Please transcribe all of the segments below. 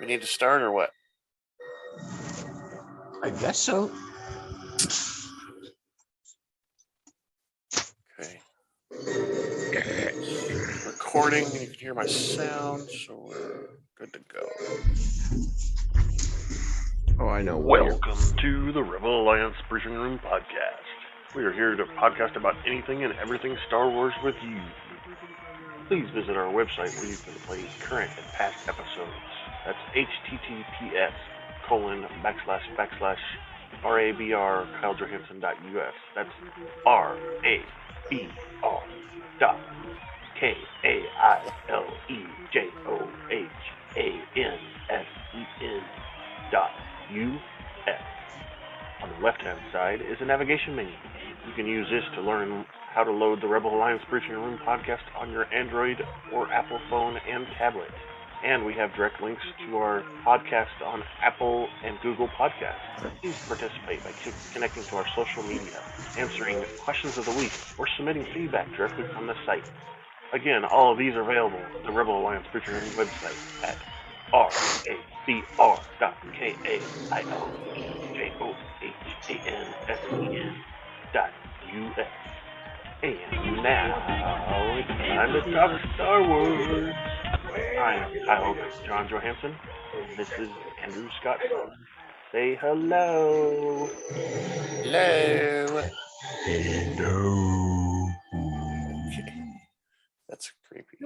We need to start or what? I guess so. Okay. Recording, and you can hear my sound, so we're good to go. Oh, I know. Welcome to the Rebel Alliance Briefing Room podcast. We are here to podcast about anything and everything Star Wars with you. Please visit our website where you can play current and past episodes. That's https://RABR KyleJohansson.us. That's RABR.KILEJOHANSEN.US. On the left-hand side is a navigation menu. You can use this to learn how to load the Rebel Alliance Briefing Room podcast on your Android or Apple phone and tablet. And we have direct links to our podcast on Apple and Google Podcasts. Please participate by connecting to our social media, answering questions of the week, or submitting feedback directly from the site. Again, all of these are available at the Rebel Alliance Briefing Room website at RABR.KAILEJOHANSEN.US. And now it's time to talk Star Wars. I'm Kyle John Johansson, and this is Andrew Scott. Say hello. Hello. Hello. That's creepy.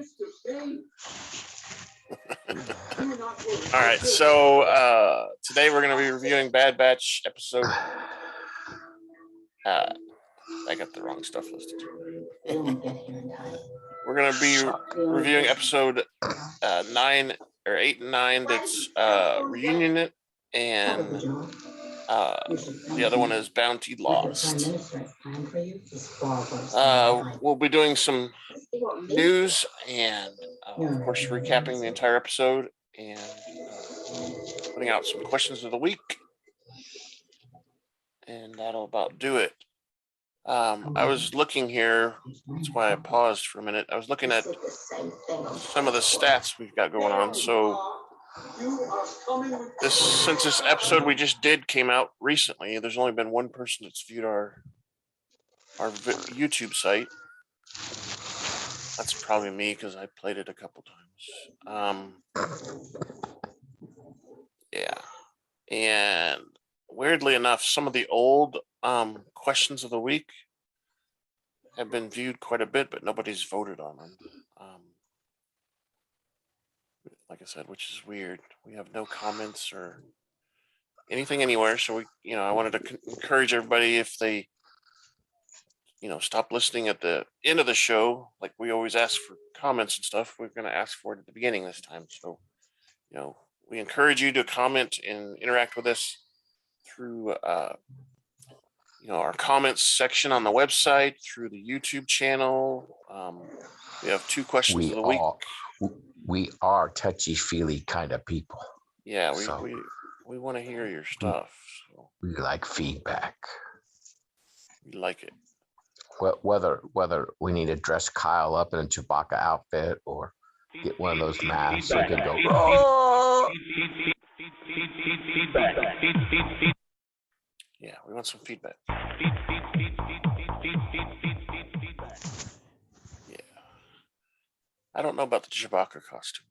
All right, so today we're going to be reviewing Bad Batch episode. I got the wrong stuff listed. We're going to be reviewing episode 9 or 8 and 9. That's Reunion, and the other one is Bounty Lost. We'll be doing some news and, of course, recapping the entire episode and putting out some questions of the week. And that'll about do it. I was looking here. That's why I paused for a minute. I was looking at some of the stats we've got going on. So since this episode we just did came out recently, there's only been one person that's viewed our YouTube site. That's probably me because I played it a couple times. Yeah, and weirdly enough, some of the old questions of the week have been viewed quite a bit, but nobody's voted on them. Like I said, which is weird. We have no comments or anything anywhere. So I wanted to encourage everybody, if they, stop listening at the end of the show, like we always ask for comments and stuff, we're going to ask for it at the beginning this time. So, we encourage you to comment and interact with us through our comments section on the website, through the YouTube channel. We have 2 questions of the week. We are touchy-feely kind of people. Yeah, we want to hear your stuff. So. We like feedback. We like it. Whether we need to dress Kyle up in a Chewbacca outfit or get one of those masks so we can go. Oh! Yeah, we want some feedback. Yeah. I don't know about the Chewbacca costume.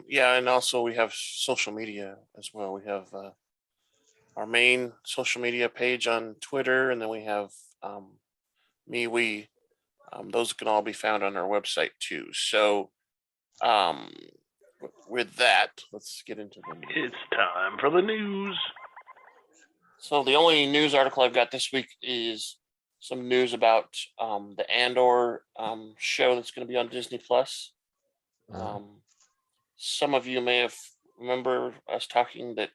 Yeah, and also we have social media as well. We have our main social media page on Twitter, and then we have those can all be found on our website too. So with that, let's get into the news. It's time for the news. So the only news article I've got this week is some news about the Andor show that's going to be on Disney Plus. Some of you may have remember us talking that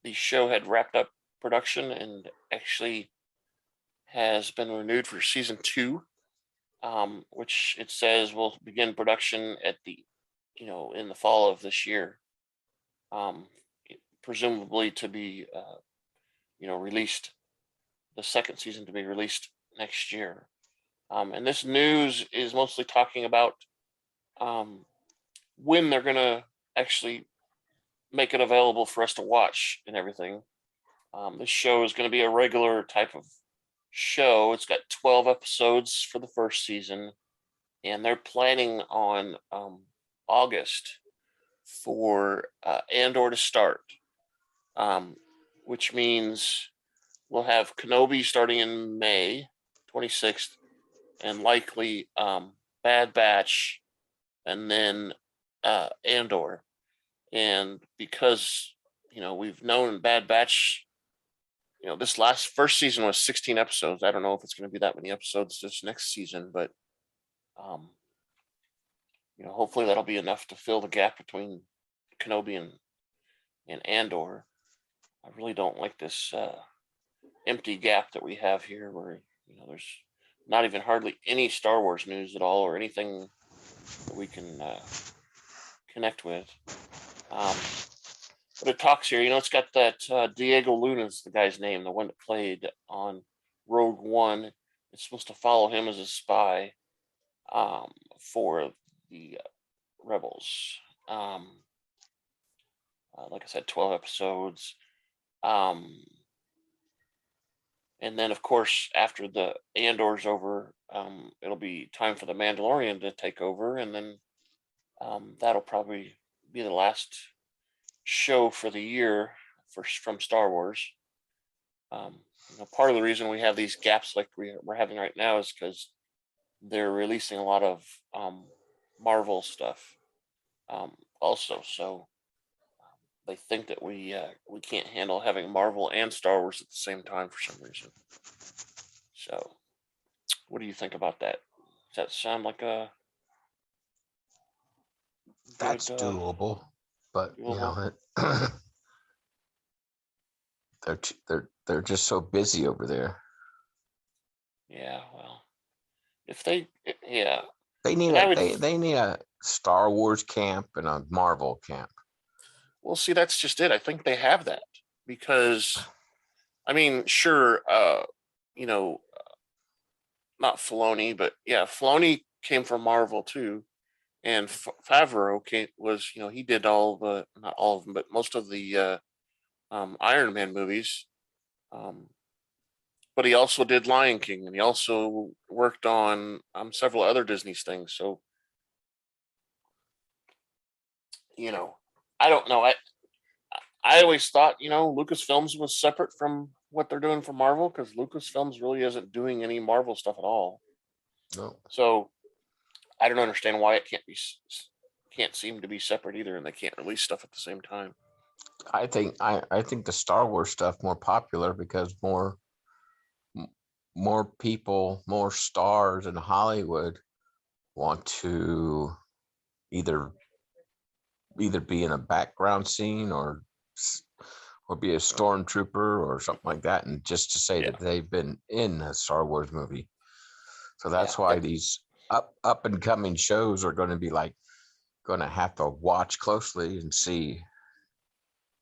the show had wrapped up production and actually has been renewed for season 2, which it says will begin production at the in the fall of this year, presumably to be released, the second season to be released next year. And this news is mostly talking about when they're going to actually make it available for us to watch and everything. This show is going to be a regular type of show. It's got 12 episodes for the first season, and they're planning on August for Andor to start, which means we'll have Kenobi starting in May 26th, and likely Bad Batch, and then Andor. And because we've known Bad Batch, this first season was 16 episodes. I don't know if it's going to be that many episodes this next season, but hopefully that'll be enough to fill the gap between Kenobi and Andor. I really don't like this empty gap that we have here, where there's not even hardly any Star Wars news at all, or anything that we can connect with. But it talks here, it's got that Diego Luna's the guy's name, the one that played on Rogue One. It's supposed to follow him as a spy for the Rebels. Like I said, 12 episodes. And then, of course, after the Andor's over, it'll be time for the Mandalorian to take over, and then that'll probably be the last show for the year from Star Wars. Part of the reason we have these gaps like we're having right now is because they're releasing a lot of Marvel stuff also. So they think that we can't handle having Marvel and Star Wars at the same time for some reason. So, what do you think about that? Does that sound like a That's doable, but doable? they're just so busy over there. Yeah, well, if they need they need a Star Wars camp and a Marvel camp. Well, see, that's just it. I think they have that because, sure, not Filoni, but yeah, Filoni came from Marvel too, and Favreau was he did not all of them, but most of the Iron Man movies. But he also did Lion King, and he also worked on several other Disney things. So, I don't know. I always thought, Lucasfilms was separate from what they're doing for Marvel, because Lucasfilms really isn't doing any Marvel stuff at all. No. So I don't understand why it can't seem to be separate either, and they can't release stuff at the same time. I think the Star Wars stuff more popular because more people, more stars in Hollywood want to either be in a background scene or be a stormtrooper or something like that, and just to say that they've been in a Star Wars movie. So that's why these up and coming shows are going to be going to have to watch closely and see,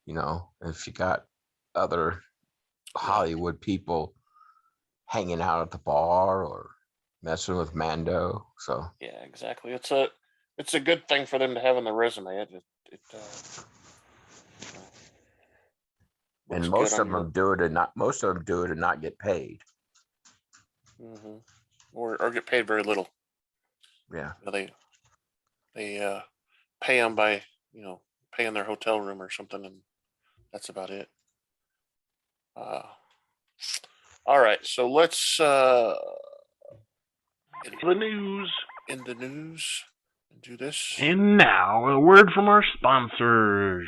if you got other Hollywood people hanging out at the bar or messing with Mando. So yeah, exactly. It's a good thing for them to have on the resume. And most of them do it and not get paid. Mm-hmm. Or get paid very little. Yeah. They pay them by paying their hotel room or something, and that's about it. All right, so let's in the news and do this. And now a word from our sponsors.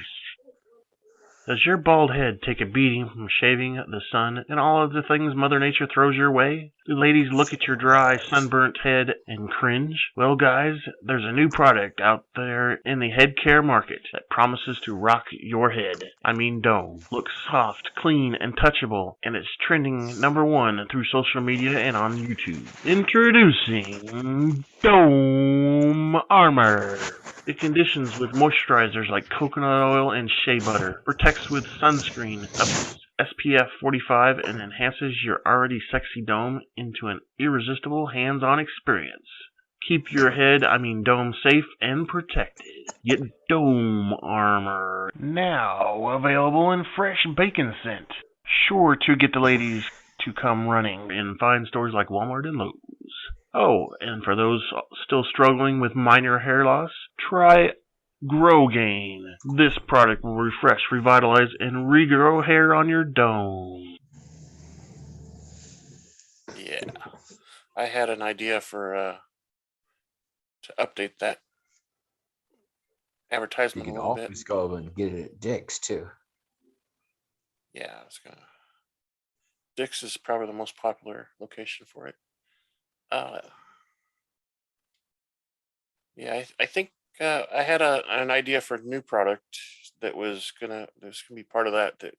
Does your bald head take a beating from shaving the sun and all of the things Mother Nature throws your way? Do ladies look at your dry, sunburnt head and cringe? Well, guys, there's a new product out there in the head care market that promises to rock your head. Dome. Looks soft, clean, and touchable, and it's trending #1 through social media and on YouTube. Introducing Dome Armor. It conditions with moisturizers like coconut oil and shea butter. Protects with sunscreen, SPF 45 and enhances your already sexy dome into an irresistible hands-on experience. Keep your dome safe and protected. Get dome armor. Now available in fresh bacon scent. Sure to get the ladies to come running in fine stores like Walmart and Lowe's. Oh, and for those still struggling with minor hair loss, try Grow Gain. This product will refresh, revitalize, and regrow hair on your dome. Yeah. I had an idea for to update that You advertisement a can little bit. always go and get it at Dick's too. Yeah, I was gonna. Dick's is probably the most popular location for it. Yeah, I think I had an idea for a new product that was gonna be part of that did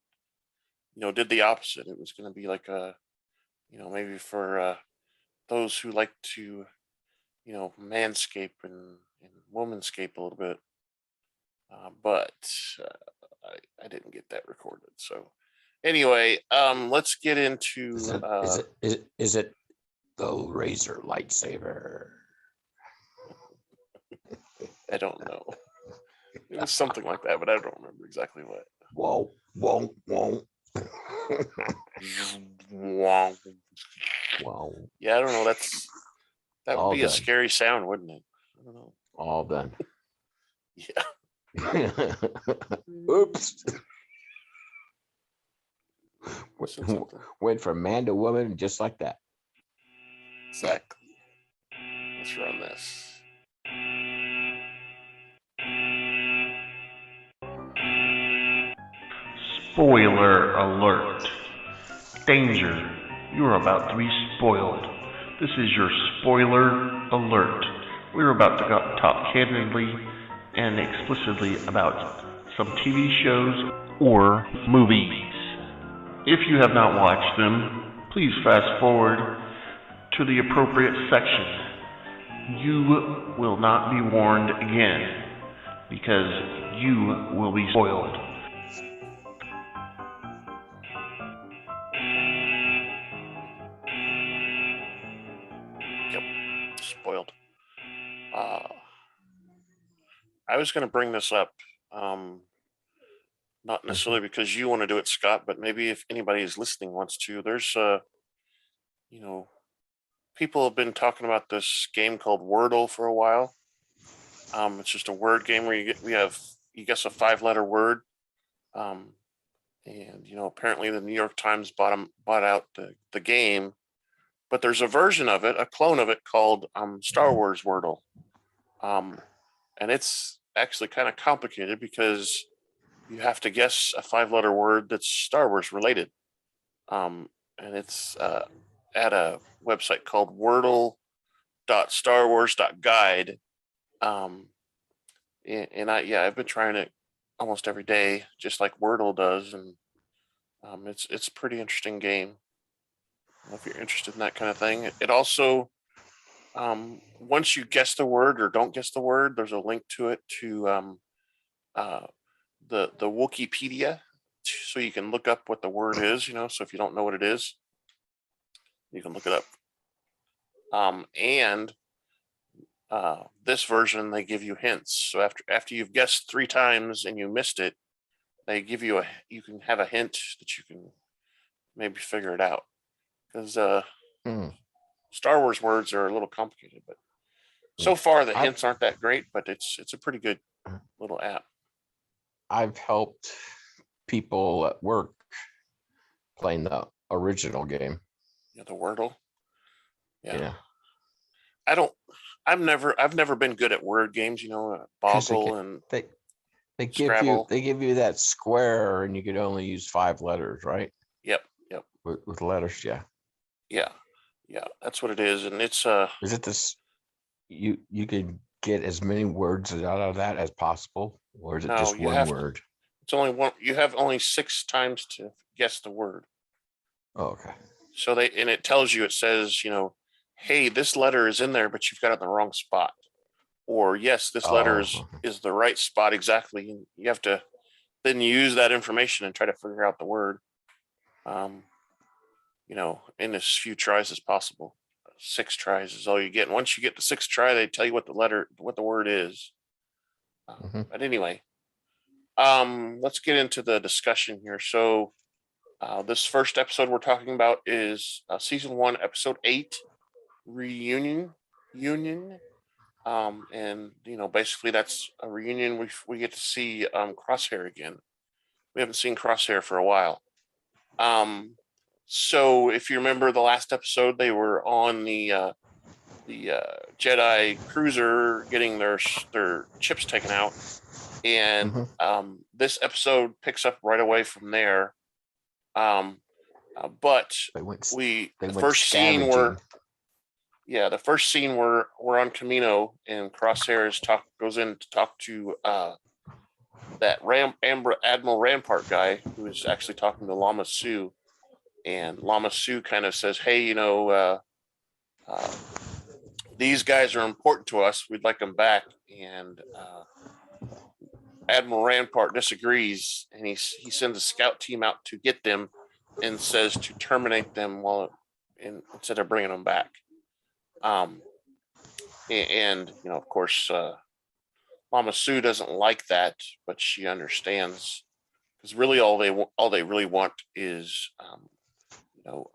the opposite. It was gonna be like maybe for those who like to manscape and womanscape a little bit, but I didn't get that recorded. So anyway, let's get into Is it the Razor lightsaber? I don't know. It was something like that, but I don't remember exactly what. Whoa. Wow. Yeah, I don't know. That would All be a done. scary sound, wouldn't it? I don't know. All done. Yeah. Oops. Said something. Went from man to woman just like that. Exactly. Let's run this. Spoiler alert. Danger. You're about to be spoiled. This is your spoiler alert. We're about to talk candidly and explicitly about some TV shows or movies. If you have not watched them, please fast forward to the appropriate section. You will not be warned again because you will be spoiled. Yep. Spoiled. I was going to bring this up, not necessarily because you want to do it, Scott, but maybe if anybody is listening wants to. There's, people have been talking about this game called Wordle for a while. It's just a word game where you guess a 5-letter word, and apparently the New York Times bought out the game, but there's a version of it, a clone of it called Star Wars Wordle, and it's actually kind of complicated because you have to guess a 5-letter word that's Star Wars related, and it's at a website called wordle.starwars.guide. And I've been trying it almost every day, just like Wordle does, and it's a pretty interesting game. I don't know if you're interested in that kind of thing. It also, once you guess the word or don't guess the word, there's a link to it to the Wikipedia, so you can look up what the word is. So if you don't know what it is, you can look it up. And this version, they give you hints. So after you've guessed 3 times and you missed it, they give you you can have a hint that you can maybe figure it out. Because Star Wars words are a little complicated, but so far the hints aren't that great. But it's a pretty good little app. I've helped people at work playing the original game. Yeah, the Wordle. Yeah. I've never been good at word games. Boggle and they Scrabble. give you that square, and you could only use 5 letters, right? Yep. With letters, yeah. Yeah, that's what it is, and it's Is it this? You can get as many words out of that as possible, or is it just one word? It's only one. You have only 6 times to guess the word. Oh, okay. So it tells you. It says, hey, this letter is in there, but you've got it in the wrong spot. Or yes, this letter is the right spot exactly. And you have to then use that information and try to figure out the word. in as few tries as possible. 6 tries is all you get. And once you get the 6th try, they tell you what the word is. But anyway, let's get into the discussion here. So, this first episode we're talking about is season 1, episode 8, reunion. And basically that's a reunion. We get to see Crosshair again. We haven't seen Crosshair for a while. So if you remember the last episode, they were on the Jedi cruiser getting their chips taken out, and this episode picks up right away from there. But the first scene we're on Kamino, and Crosshair goes in to talk to that Admiral Rampart guy who is actually talking to Lama Su, and Lama Su kind of says, "Hey, these guys are important to us. We'd like them back." And Admiral Rampart disagrees, and he sends a scout team out to get them, and says to terminate them instead of bringing them back. And of course, Mama Sue doesn't like that, but she understands, because really all they really want is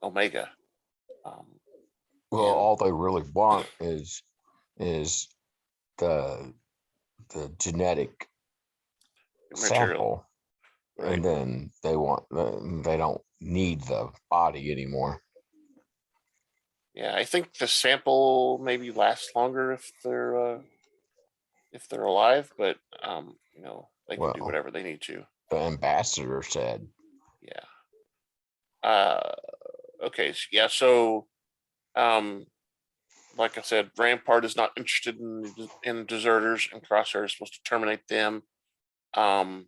Omega. All they really want is the genetic material. sample, right? And then they don't need the body anymore. Yeah, I think the sample maybe lasts longer if they're alive, but they can do whatever they need to. The ambassador said. Yeah. Okay. So like I said, Rampart is not interested in deserters, and Crosshair is supposed to terminate them. And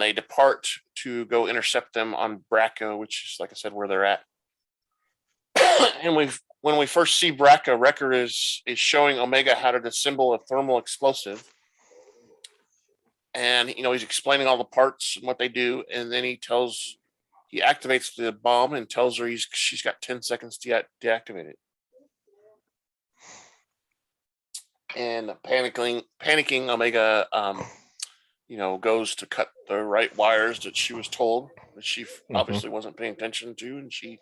they depart to go intercept them on Bracca, which is, like I said, where they're at. And when we first see Bracca, Wrecker is showing Omega how to disassemble a thermal explosive. And he's explaining all the parts and what they do, and then he activates the bomb and tells her she's got 10 seconds to deactivate it. And panicking Omega, goes to cut the right wires that she was told, that she obviously wasn't paying attention to, and she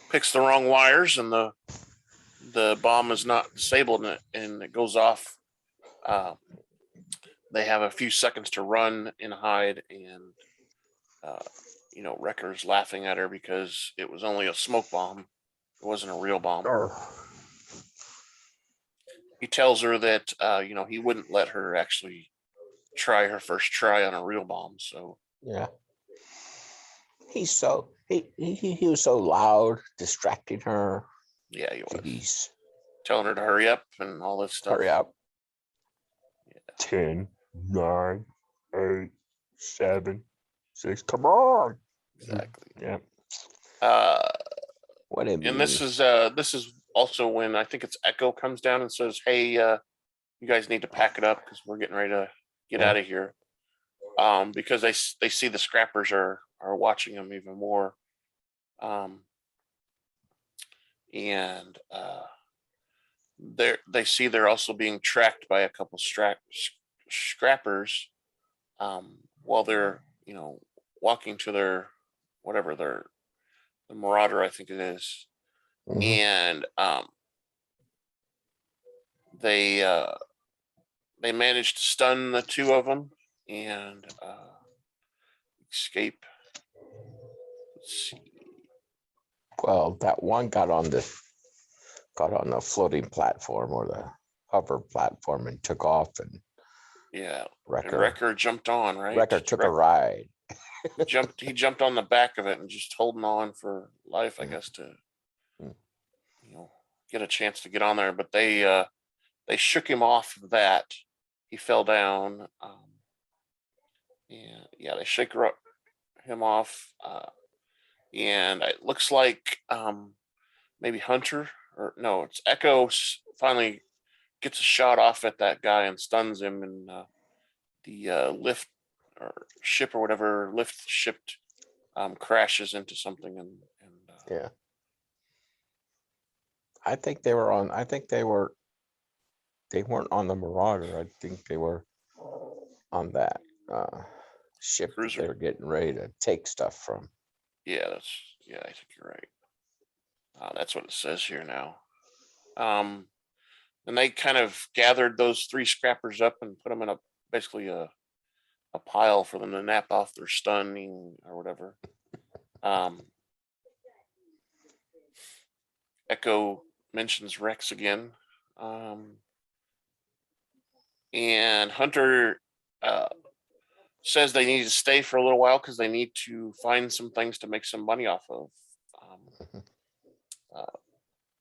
picks the wrong wires, and the bomb is not disabled, and it goes off. They have a few seconds to run and hide, and Wrecker's laughing at her because it was only a smoke bomb. It wasn't a real bomb. He tells her that he wouldn't let her actually try her first try on a real bomb. So yeah, he was so loud, distracting her. Yeah, he was. Jeez. Telling her to hurry up and all this stuff. Hurry up. Yeah. 10, 9, 8, 7, 6. Come on. Exactly. Yeah. What it means. And this is also when I think it's Echo comes down and says, "Hey, you guys need to pack it up because we're getting ready to get out of here." Because they see the scrappers are watching them even more. And they see they're also being tracked by a couple scrappers while they're walking to their the Marauder, I think it is. And they managed to stun the two of them and escape. Let's see. Well, that one got on the floating platform or the hover platform and took off, and Wrecker jumped on, right? Wrecker took a ride. He jumped on the back of it and just holding on for life, I guess, to get a chance to get on there. But they shook him off of that. He fell down. They shake him off. And it looks like maybe Hunter, or no, it's Echo finally gets a shot off at that guy and stuns him, and the lift or ship or whatever shipped crashes into something and Yeah. I think they were on. I think they were. They weren't on the Marauder. I think they were on that ship that cruiser. they were getting ready to take stuff from. Yeah, I think you're right. That's what it says here now. And they kind of gathered those 3 scrappers up and put them in basically a pile for them to nap off their stunning or whatever. Echo mentions Rex again. And Hunter says they need to stay for a little while because they need to find some things to make some money off of.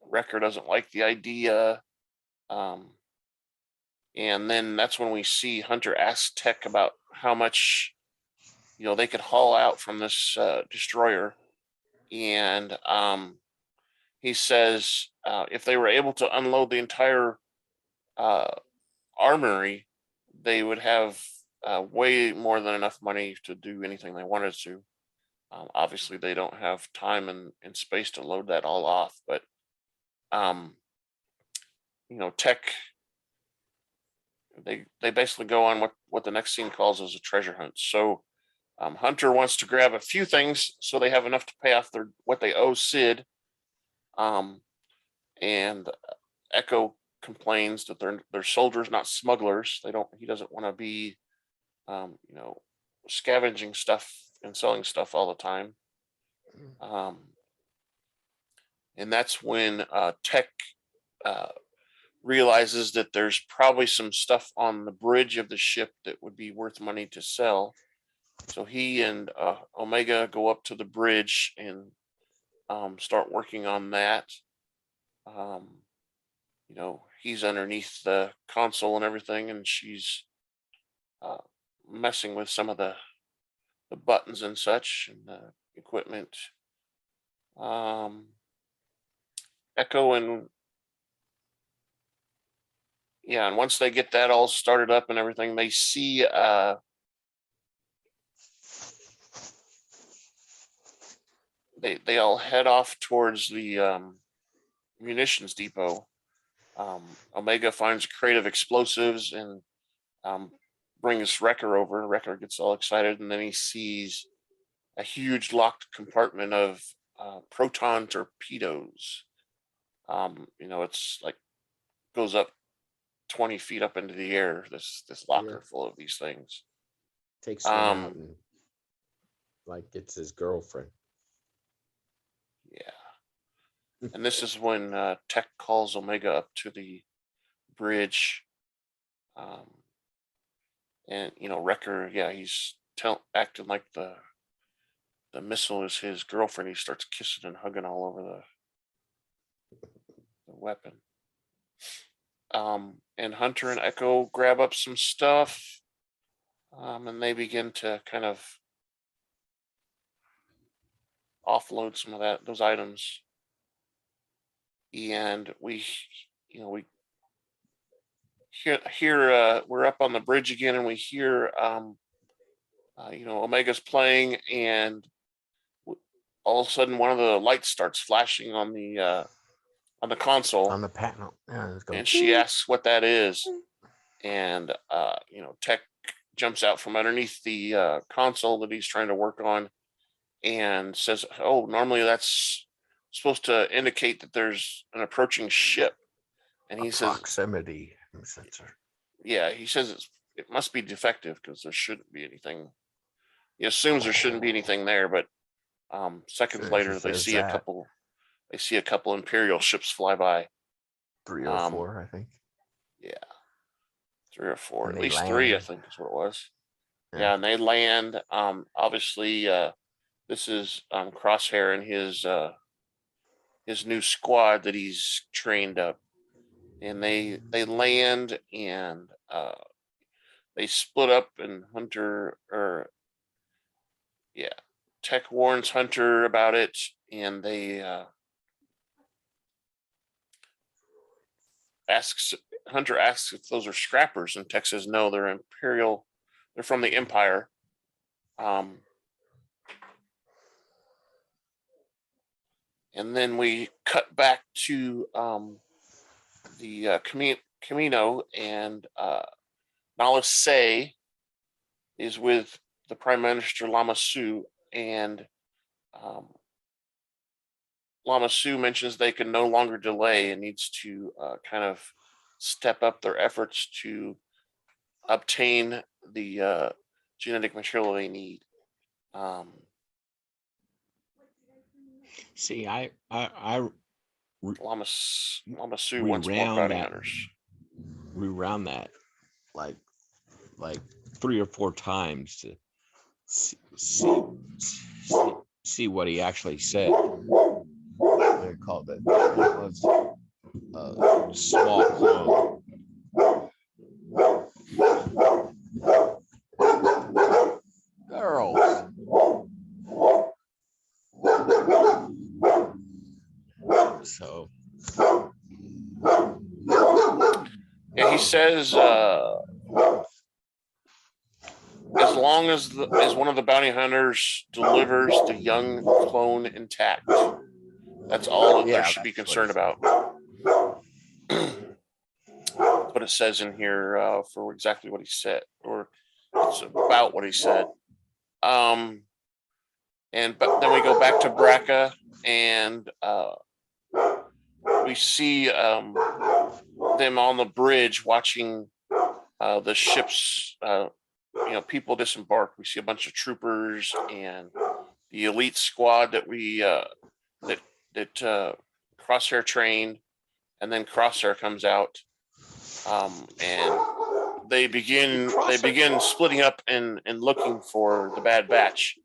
Wrecker doesn't like the idea. And then that's when we see Hunter ask Tech about how much, they could haul out from this destroyer. And he says if they were able to unload the entire armory, they would have way more than enough money to do anything they wanted to. Obviously, they don't have time and space to load that all off, but Tech, they basically go on what the next scene calls as a treasure hunt. So Hunter wants to grab a few things so they have enough to pay off what they owe Sid. And Echo complains that they're soldiers, not smugglers. He doesn't want to be scavenging stuff and selling stuff all the time. And that's when Tech realizes that there's probably some stuff on the bridge of the ship that would be worth money to sell. So he and Omega go up to the bridge and start working on that. He's underneath the console and everything, and she's messing with some of the buttons and such and the equipment. Echo and once they get that all started up and everything, they see they all head off towards the munitions depot. Omega finds a crate of explosives and brings Wrecker over. Wrecker gets all excited, and then he sees a huge locked compartment of proton torpedoes. It's like goes up 20 feet up into the air. This locker full of these things. Takes one out and gets his girlfriend. Yeah. And this is when Tech calls Omega up to the bridge. And Wrecker, he's acting like the missile is his girlfriend. He starts kissing and hugging all over the weapon. And Hunter and Echo grab up some stuff, and they begin to kind of offload some of those items. And we hear we're up on the bridge again, and we hear Omega's playing, and all of a sudden one of the lights starts flashing on the console, on the panel. And she asks what that is, and Tech jumps out from underneath the console that he's trying to work on and says, "Oh, normally that's supposed to indicate that there's an approaching ship." And he says, "Proximity sensor." Yeah, he says it must be defective because there shouldn't be anything. He assumes there shouldn't be anything there, but seconds later they see a couple. They see a couple Imperial ships fly by. 3 or 4, I think. Yeah, 3 or 4. And at least land. 3, I think is what it was. Yeah, and they land. Obviously, this is Crosshair and his new squad that he's trained up, and they land and they split up, and Tech warns Hunter about it, and they Hunter asks if those are scrappers, and Tech says no, they're Imperial. They're from the Empire. And then we cut back to the Camino, and Nala Se is with the Prime Minister Lama Su, and Lama Su mentions they can no longer delay and needs to kind of step up their efforts to obtain the genetic material they need. See, I Lama Su wants more bounty hunters. rewound that like 3 or 4 times to see what he actually said. They called it. It was a small clone. Girls. So yeah, he says as long as one of the bounty hunters delivers the young clone intact, that's all that there should be concerned about. That's what it says in here for exactly what he said, or it's about what he said. But then we go back to Braca, and we see them on the bridge watching the ships. People disembark. We see a bunch of troopers and the elite squad that we that Crosshair trained, and then Crosshair comes out, and they begin splitting up and looking for the Bad Batch.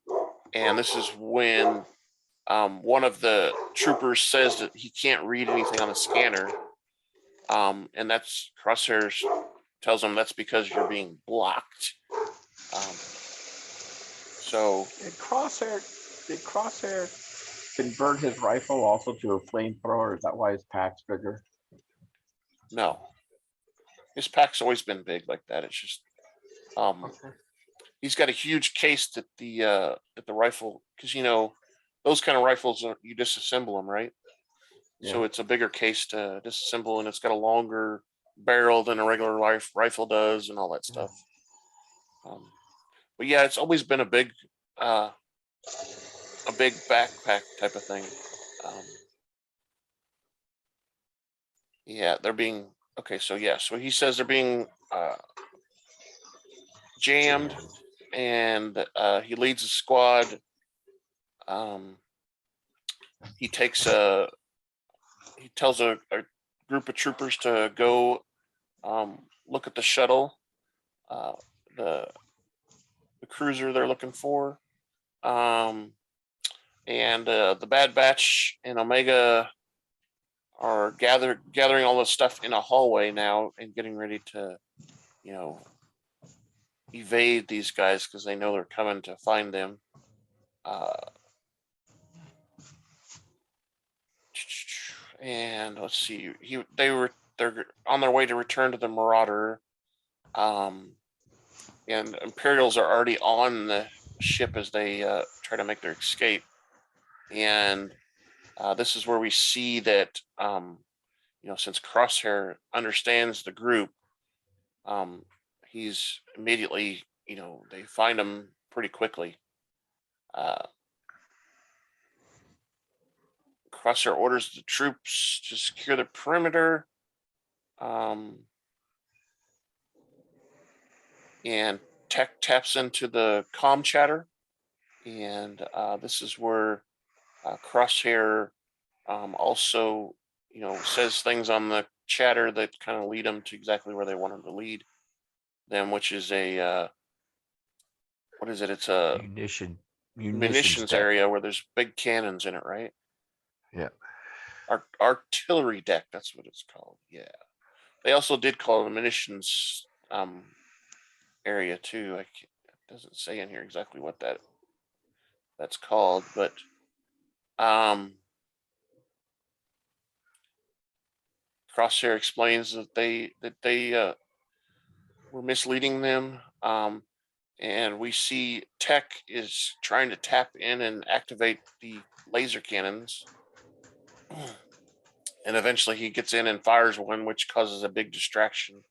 And this is when one of the troopers says that he can't read anything on the scanner, and that's Crosshair tells him that's because you're being blocked. So did Crosshair convert his rifle also to a flamethrower? Is that why his pack's bigger? no, his pack's always been big like that. It's just he's got a huge case that the rifle, because those kind of rifles you disassemble them, right? Yeah. So it's a bigger case to disassemble, and it's got a longer barrel than a regular rifle does, and all that stuff. But yeah, it's always been a big backpack type of thing. Yeah, they're being okay. So yeah, so he says they're being jammed, and he leads a squad. He tells a group of troopers to go look at the shuttle, the cruiser they're looking for, and the Bad Batch and Omega are gathering all this stuff in a hallway now and getting ready to, evade these guys because they know they're coming to find them. And let's see, they're on their way to return to the Marauder, and Imperials are already on the ship as they try to make their escape. And this is where we see that since Crosshair understands the group, he's immediately, they find him pretty quickly. Crosshair orders the troops to secure the perimeter, and Tech taps into the comm chatter, and this is where Crosshair also, says things on the chatter that kind of lead them to exactly where they want them to lead them, which is a what is it? It's a munitions area where there's big cannons in it, right? Yeah. Artillery deck, that's what it's called. Yeah. They also did call it a munitions area too. It doesn't say in here exactly what that's called, but Crosshair explains that they were misleading them, and we see Tech is trying to tap in and activate the laser cannons, And eventually he gets in and fires one, which causes a big distraction.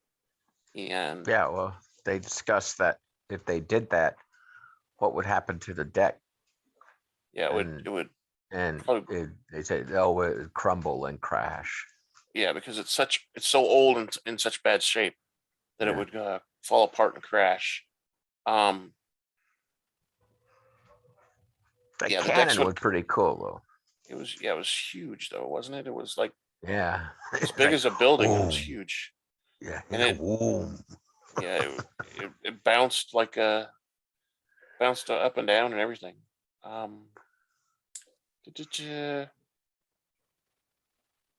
And Yeah, well, they discussed that if they did that, what would happen to the deck? yeah, And- it would And probably, they said, oh, it would crumble and crash. yeah, because it's so old and in such bad shape that it Yeah. would fall apart and crash. That Yeah, the decks cannon would. was pretty cool, though. It was huge though, wasn't it? It was like Yeah. as big as a building. It was Boom. huge, Yeah. and it Boom. yeah it bounced like bounced up and down and everything.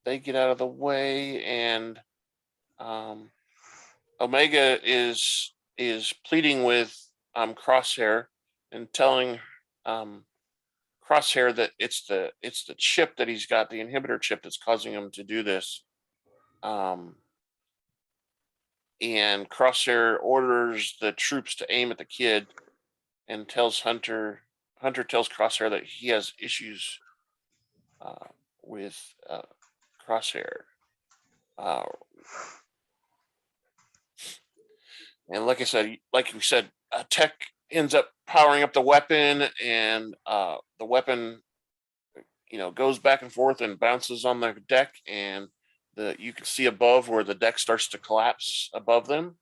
They get out of the way, and Omega is pleading with Crosshair and telling Crosshair that it's the chip that he's got, the inhibitor chip, that's causing him to do this. And Crosshair orders the troops to aim at the kid, and tells Hunter tells Crosshair that he has issues with Crosshair. And like you said, Tech ends up powering up the weapon, and the weapon, goes back and forth and bounces on the deck, and you can see above where the deck starts to collapse above them.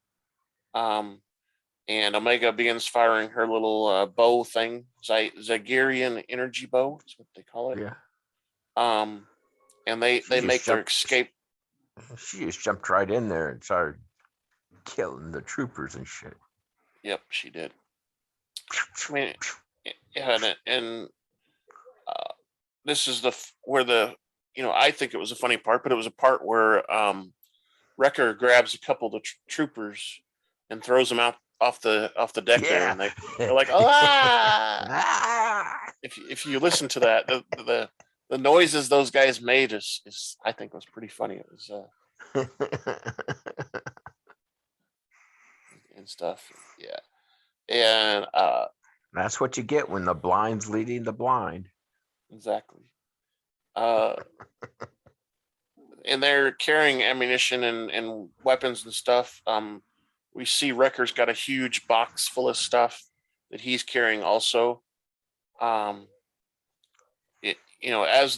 And Omega begins firing her little bow thing, Zagarian energy bow, is what they call it. Yeah. And they just make their jumped- escape. She just jumped right in there and started killing the troopers and shit. Yep, she did. I mean, yeah, and this is where I think it was a funny part, but it was a part where Wrecker grabs a couple of the troopers and throws them out off the deck there, and they're like, ah! Ah! If you listen to that, the noises those guys made is I think was pretty funny. It was and stuff, yeah, and That's what you get when the blind's leading the blind. exactly. And they're carrying ammunition and weapons and stuff. We see Wrecker's got a huge box full of stuff that he's carrying also. As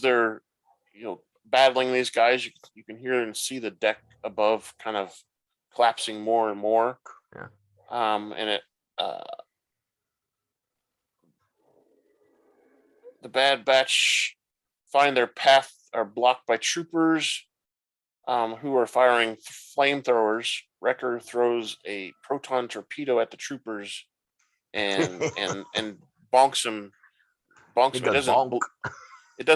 they're battling these guys, you can hear and see the deck above kind of collapsing more and more. Yeah. And it the Bad Batch find their path are blocked by troopers who are firing flamethrowers. Wrecker throws a proton torpedo at the troopers and bonks them. It does bonk. It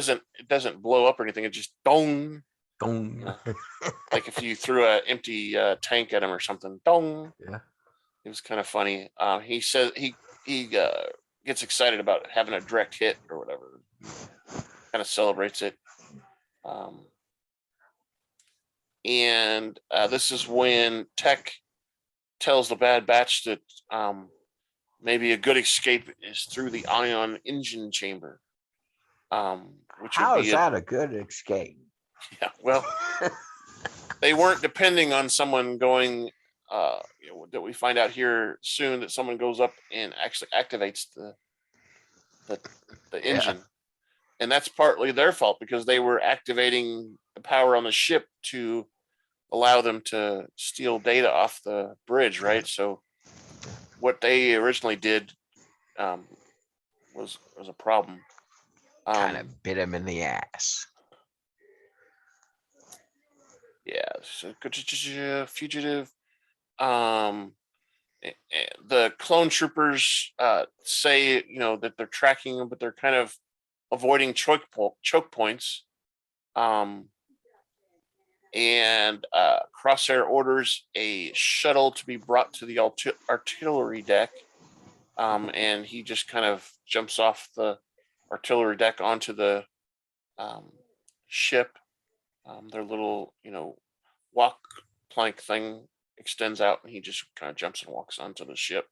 doesn't blow up or anything. It just dong. Dong. Like if you threw an empty tank at him or something. Dong. Yeah. It was kind of funny. He says he gets excited about having a direct hit or whatever. Kind of celebrates it. And this is when Tech tells the Bad Batch that maybe a good escape is through the ion engine chamber. Which How would be is that a good escape? Yeah, well, they weren't depending on someone going. That we find out here soon that someone goes up and actually activates the engine, and that's partly their fault because they were activating the power on the ship to allow them to steal data off the bridge, right? So what they originally did was a problem. Kind of bit him in the ass. Yeah, so fugitive. The clone troopers say that they're tracking them, but they're kind of avoiding choke points. And Crosshair orders a shuttle to be brought to the artillery deck, and he just kind of jumps off the artillery deck onto the ship. Their little walk plank thing extends out, and he just kind of jumps and walks onto the ship.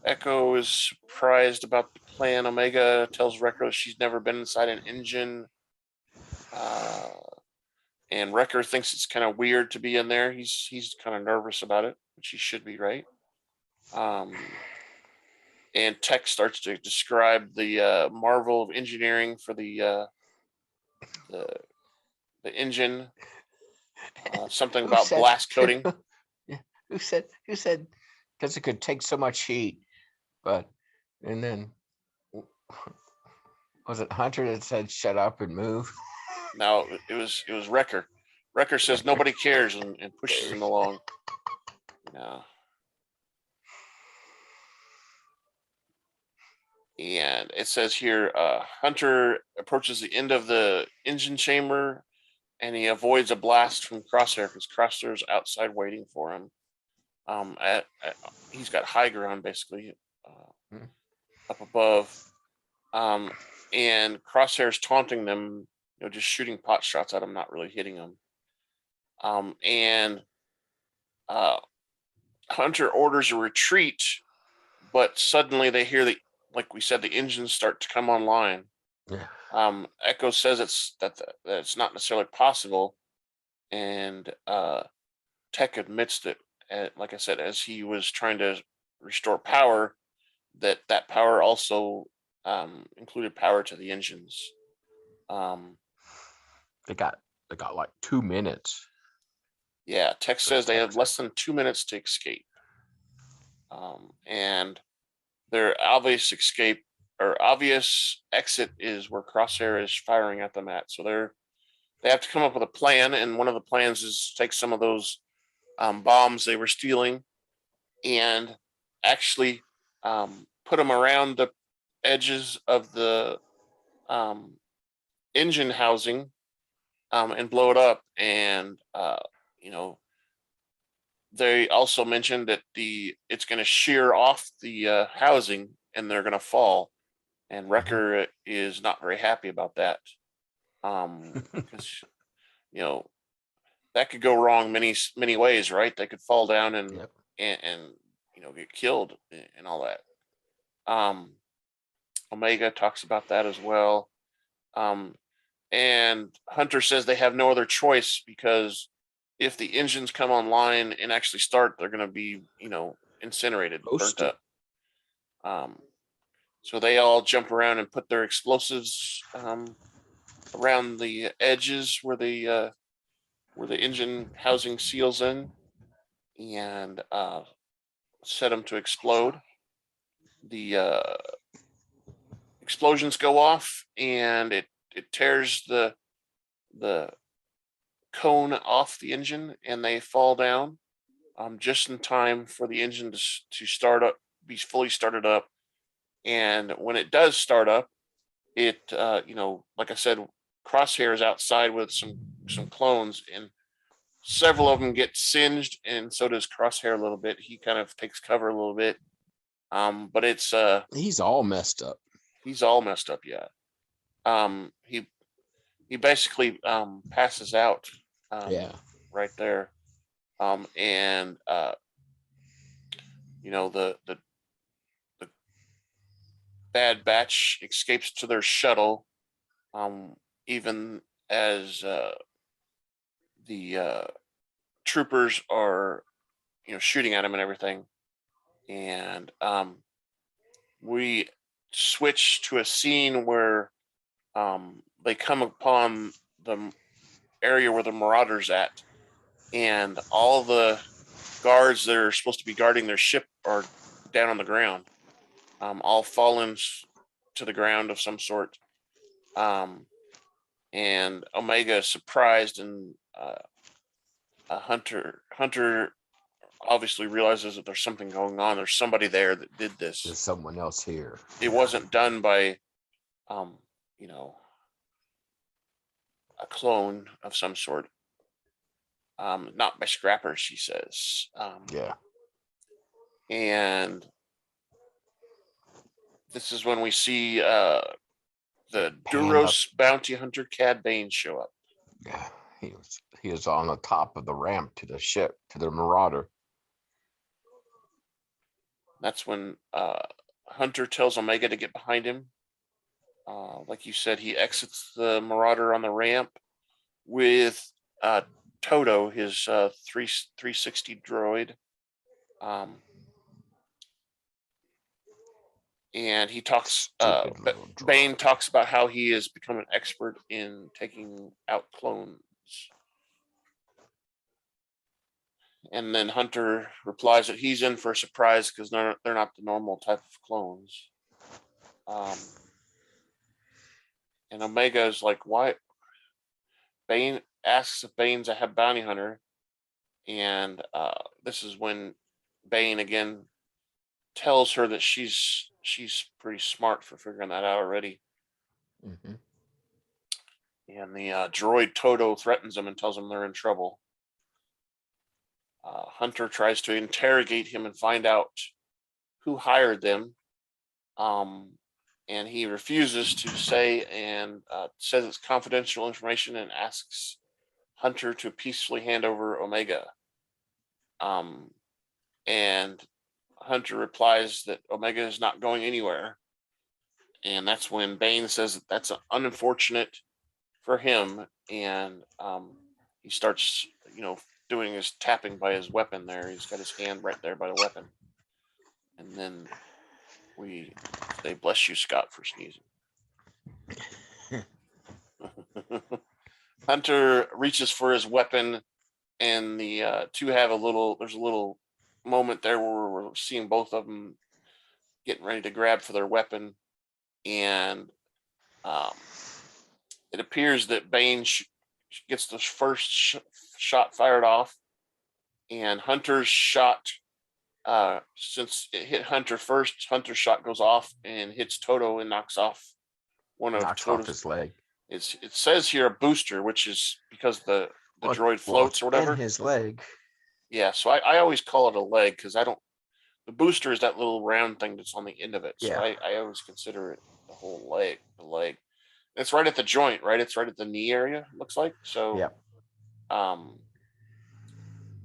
Echo is surprised about the plan. Omega tells Wrecker she's never been inside an engine. And Wrecker thinks it's kind of weird to be in there. He's kind of nervous about it, which he should be, right? And Tech starts to describe the marvel of engineering for the engine. Something Who about said- blast coating. Yeah. Who said? Because it could take so much heat, but and then was it Hunter that said shut up and move? No, it was Wrecker. Wrecker says nobody cares and pushes him along. No. And it says here, Hunter approaches the end of the engine chamber and he avoids a blast from Crosshair because Crosshair's outside waiting for him. He's got high ground basically up above. And Crosshair's taunting them, just shooting pot shots at him, not really hitting them. And Hunter orders a retreat, but suddenly they hear like we said, the engines start to come online. Yeah. Echo says that it's not necessarily possible, and Tech admits that, like I said, as he was trying to restore power, that power also included power to the engines. They got like 2 minutes. Yeah, Tech says they have less than 2 minutes to escape. And their obvious exit is where Crosshair is firing at them at. So they have to come up with a plan, and one of the plans is take some of those bombs they were stealing and actually put them around the edges of the engine housing and blow it up. And they also mentioned that it's going to shear off the housing and they're going to fall. And Wrecker is not very happy about that. Because, that could go wrong many ways, right? They could fall down and get killed and all that. Omega talks about that as well. And Hunter says they have no other choice because if the engines come online and actually start, they're going to be, incinerated, burnt up. So they all jump around and put their explosives around the edges where the engine housing seals in, and set them to explode. The explosions go off, and it tears the cone off the engine, and they fall down just in time for the engine to start up, be fully started up. And when it does start up, it like I said, Crosshair is outside with some clones, and several of them get singed, and so does Crosshair a little bit. He kind of takes cover a little bit, but it's he's all messed up. He's all messed up, yeah. He basically passes out. Right there, and the Bad Batch escapes to their shuttle, even as the troopers are shooting at him and everything. And we switch to a scene where they come upon the area where the Marauder's at, and all the guards that are supposed to be guarding their ship are down on the ground, all fallen to the ground of some sort. And Omega is surprised, and Hunter obviously realizes that there's something going on. There's somebody there that did this. There's someone else here. It wasn't done by a clone of some sort. Not by scrappers, she says. And this is when we see the Duros bounty hunter Cad Bane show up. Yeah, he was on the top of the ramp to the ship, to the Marauder. That's when Hunter tells Omega to get behind him. Like you said, he exits the Marauder on the ramp with Todo, his 360 droid. And he talks, Bane talks about how he has become an expert in taking out clones. And then Hunter replies that he's in for a surprise because they're not the normal type of clones. And Omega is like, why? Bane asks if Bane's a bounty hunter. And this is when Bane again tells her that she's pretty smart for figuring that out already. Mm-hmm. And the droid Todo threatens them and tells them they're in trouble. Hunter tries to interrogate him and find out who hired them. And he refuses to say and says it's confidential information and asks Hunter to peacefully hand over Omega. And Hunter replies that Omega is not going anywhere. And that's when Bane says that that's unfortunate for him. And he starts, doing his tapping by his weapon there. He's got his hand right there by the weapon. And then we say, bless you, Scott, for sneezing. Hunter reaches for his weapon, and the two have there's a little moment there where we're seeing both of them getting ready to grab for their weapon. And it appears that Bane gets the first shot fired off, and Hunter's shot, since it hit Hunter first, Hunter's shot goes off and hits Todo and knocks off one of Todo's his leg. It says here a booster, which is because the droid floats or whatever. In his leg. Yeah, so I always call it a leg because the booster is that little round thing that's on the end of it. So Yeah. I always consider it the whole leg, the leg. It's right at the joint, right? It's right at the knee area, looks like. So Yep.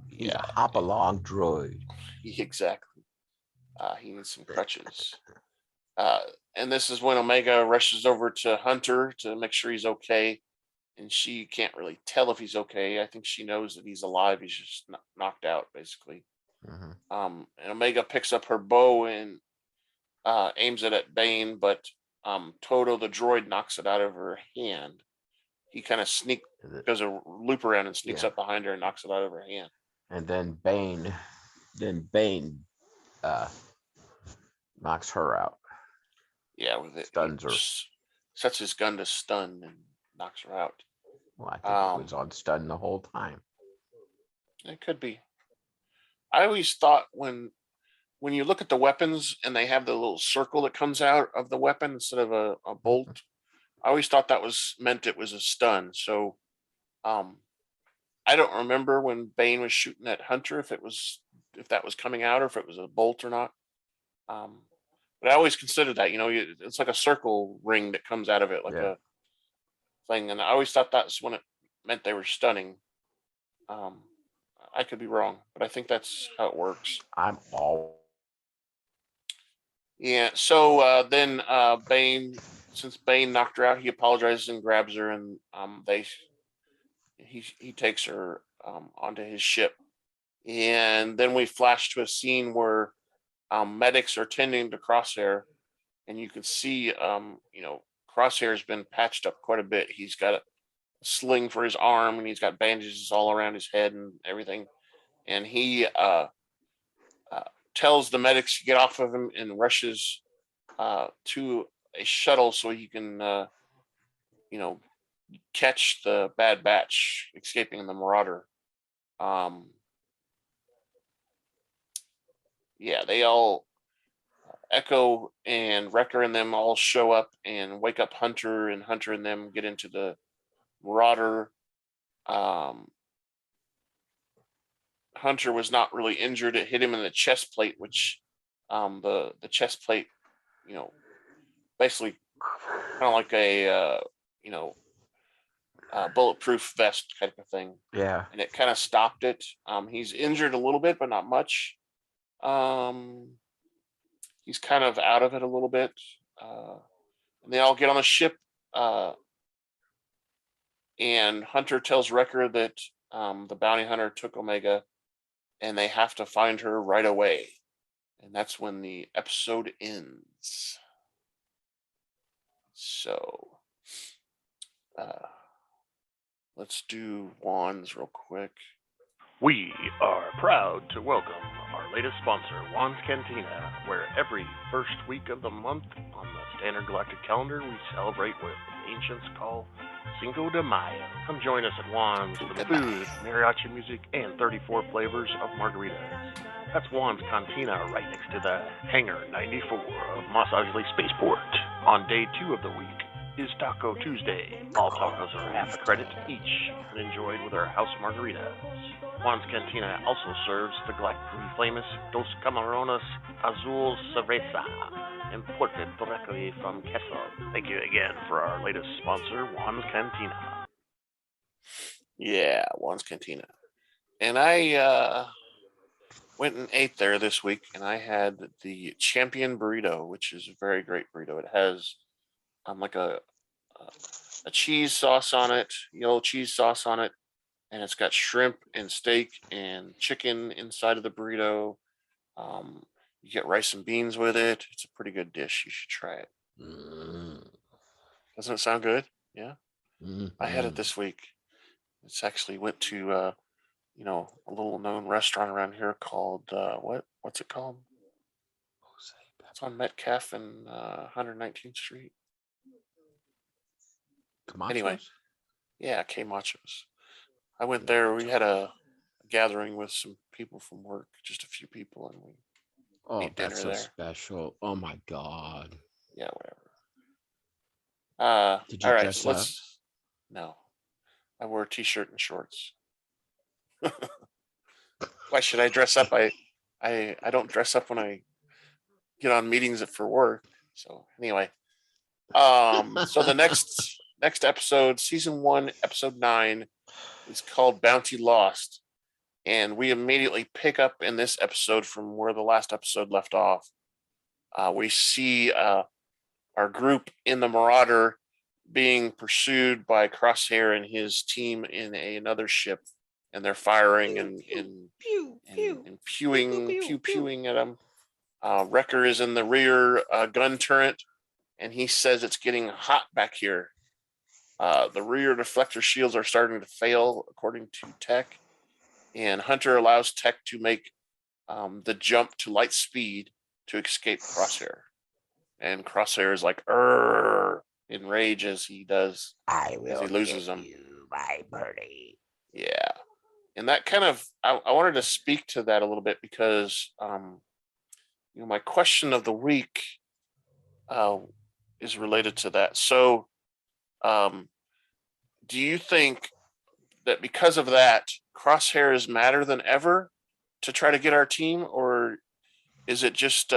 He's a hop along droid. Exactly. He needs some crutches. And this is when Omega rushes over to Hunter to make sure he's okay. And she can't really tell if he's okay. I think she knows that he's alive. He's just knocked out, basically. Mm-hmm. And Omega picks up her bow and aims it at Bane, but Todo, the droid, knocks it out of her hand. He kind of does a loop around and sneaks up behind her and knocks it out of her hand. And then Bane knocks her out. Yeah, with it. Stuns her. Sets his gun to stun and knocks her out. Well, I think it was on stun the whole time. It could be. I always thought when you look at the weapons and they have the little circle that comes out of the weapon instead of a bolt, I always thought that meant it was a stun. So I don't remember when Bane was shooting at Hunter if that was coming out or if it was a bolt or not. But I always considered that, it's like a circle ring that comes out of it, like a thing. And I always thought that's when it meant they were stunning. I could be wrong, but I think that's how it works. Yeah. So then Bane, since Bane knocked her out, he apologizes and grabs her, and he takes her onto his ship. And then we flash to a scene where medics are tending to Crosshair, and you can see, Crosshair has been patched up quite a bit. He's got a sling for his arm, and he's got bandages all around his head and everything. And he tells the medics to get off of him and rushes to a shuttle so he can, catch the Bad Batch escaping in the Marauder. They all, Echo and Wrecker and them all show up and wake up Hunter, and Hunter and them get into the Marauder. Hunter was not really injured. It hit him in the chest plate, which the chest plate, basically kind of like a bulletproof vest type of thing. Yeah. And it kind of stopped it. He's injured a little bit, but not much. he's kind of out of it a little bit. And they all get on the ship. And Hunter tells Wrecker that the bounty hunter took Omega, and they have to find her right away. And that's when the episode ends. So, let's do Wands real quick. We are proud to welcome our latest sponsor, Juan's Cantina, where every first week of the month on the standard galactic calendar, we celebrate what the ancients call Cinco de Mayo. Come join us at Juan's for the food, mariachi music, and 34 flavors of margaritas. That's Juan's Cantina right next to the Hangar 94 of Mos Eisley Spaceport. On day 2 of the week is Taco Tuesday. All tacos are half a credit each and enjoyed with our house margaritas. Juan's Cantina also serves the galactically famous Dos Camarones Azul Cerveza, imported directly from Queso. Thank you again for our latest sponsor, Juan's Cantina. Yeah, Juan's Cantina. And I went and ate there this week, and I had the Champion Burrito, which is a very great burrito. It has like a cheese sauce on it, yellow cheese sauce on it, and it's got shrimp and steak and chicken inside of the burrito. You get rice and beans with it. It's a pretty good dish. You should try it. Doesn't it sound good? Yeah. I had it this week. It's actually went to a little known restaurant around here called what's it called? It's on Metcalf and 119th Street. Camachos? Anyway, yeah, K Machos. I went there. We had a gathering with some people from work, just a few people, and we ate dinner that's so there. special. Oh my God. Yeah, whatever. Did you all right, dress so up? No, I wore a t-shirt and shorts. Why should I dress up? I don't dress up when I get on meetings for work. So anyway, so the next episode, season 1, episode 9, is called Bounty Lost, and we immediately pick up in this episode from where the last episode left off. We see our group in the Marauder being pursued by Crosshair and his team in another ship, and they're firing and pewing at them. Wrecker is in the rear gun turret, and he says it's getting hot back here. The rear deflector shields are starting to fail, according to Tech, and Hunter allows Tech to make the jump to light speed to escape Crosshair. And Crosshair is like, in rage as he does, as he loses them. My birdie. Yeah. And that kind of, I wanted to speak to that a little bit because, my question of the week is related to that. So, do you think that because of that, Crosshair is madder than ever to try to get our team, or is it just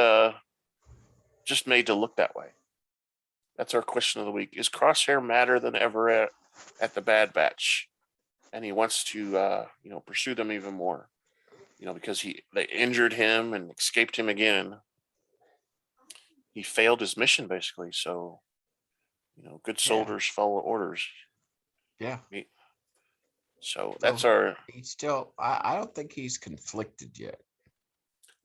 made to look that way? That's our question of the week. Is Crosshair madder than ever at the Bad Batch, and he wants to pursue them even more? Because they injured him and escaped him again. He failed his mission basically. So, good soldiers follow orders. Yeah. So that's our. He's still. I don't think he's conflicted yet.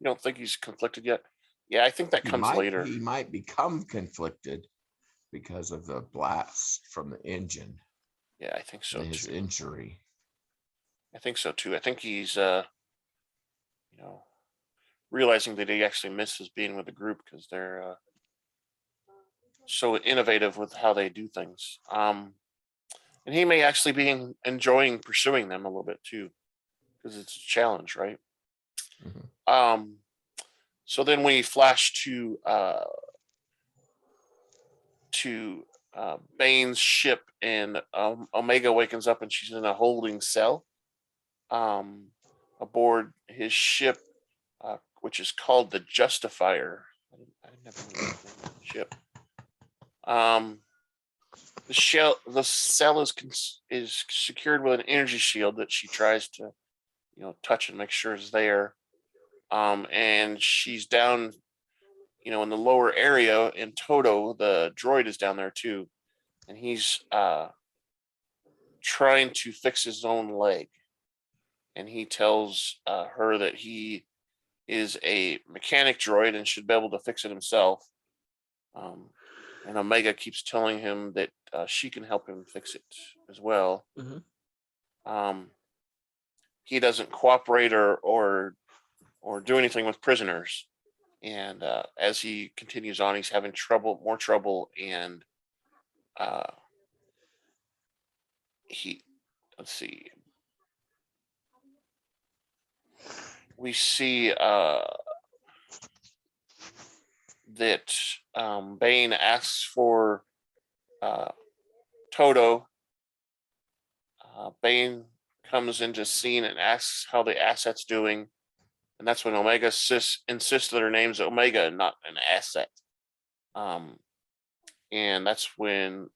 You don't think he's conflicted yet? Yeah, I think that comes later. He might become conflicted because of the blast from the engine. Yeah, I think so and his too. Injury. I think so too. I think he's realizing that he actually misses being with the group because they're so innovative with how they do things. And he may actually be enjoying pursuing them a little bit too, because it's a challenge, right? Mm-hmm. So then we flash to Bane's ship, and Omega wakens up and she's in a holding cell aboard his ship, which is called the Justifier. I never knew the name of the ship. The cell is secured with an energy shield that she tries to, touch and make sure is there. And she's down in the lower area, and Todo, the droid, is down there too, and he's trying to fix his own leg, and he tells her that he is a mechanic droid and should be able to fix it himself. And Omega keeps telling him that she can help him fix it as well. He doesn't cooperate or do anything with prisoners, and as he continues on, he's having more trouble, and let's see, we see that Bane asks for Todo. Bane comes into scene and asks how the asset's doing, and that's when Omega insists that her name's Omega and not an asset. And that's when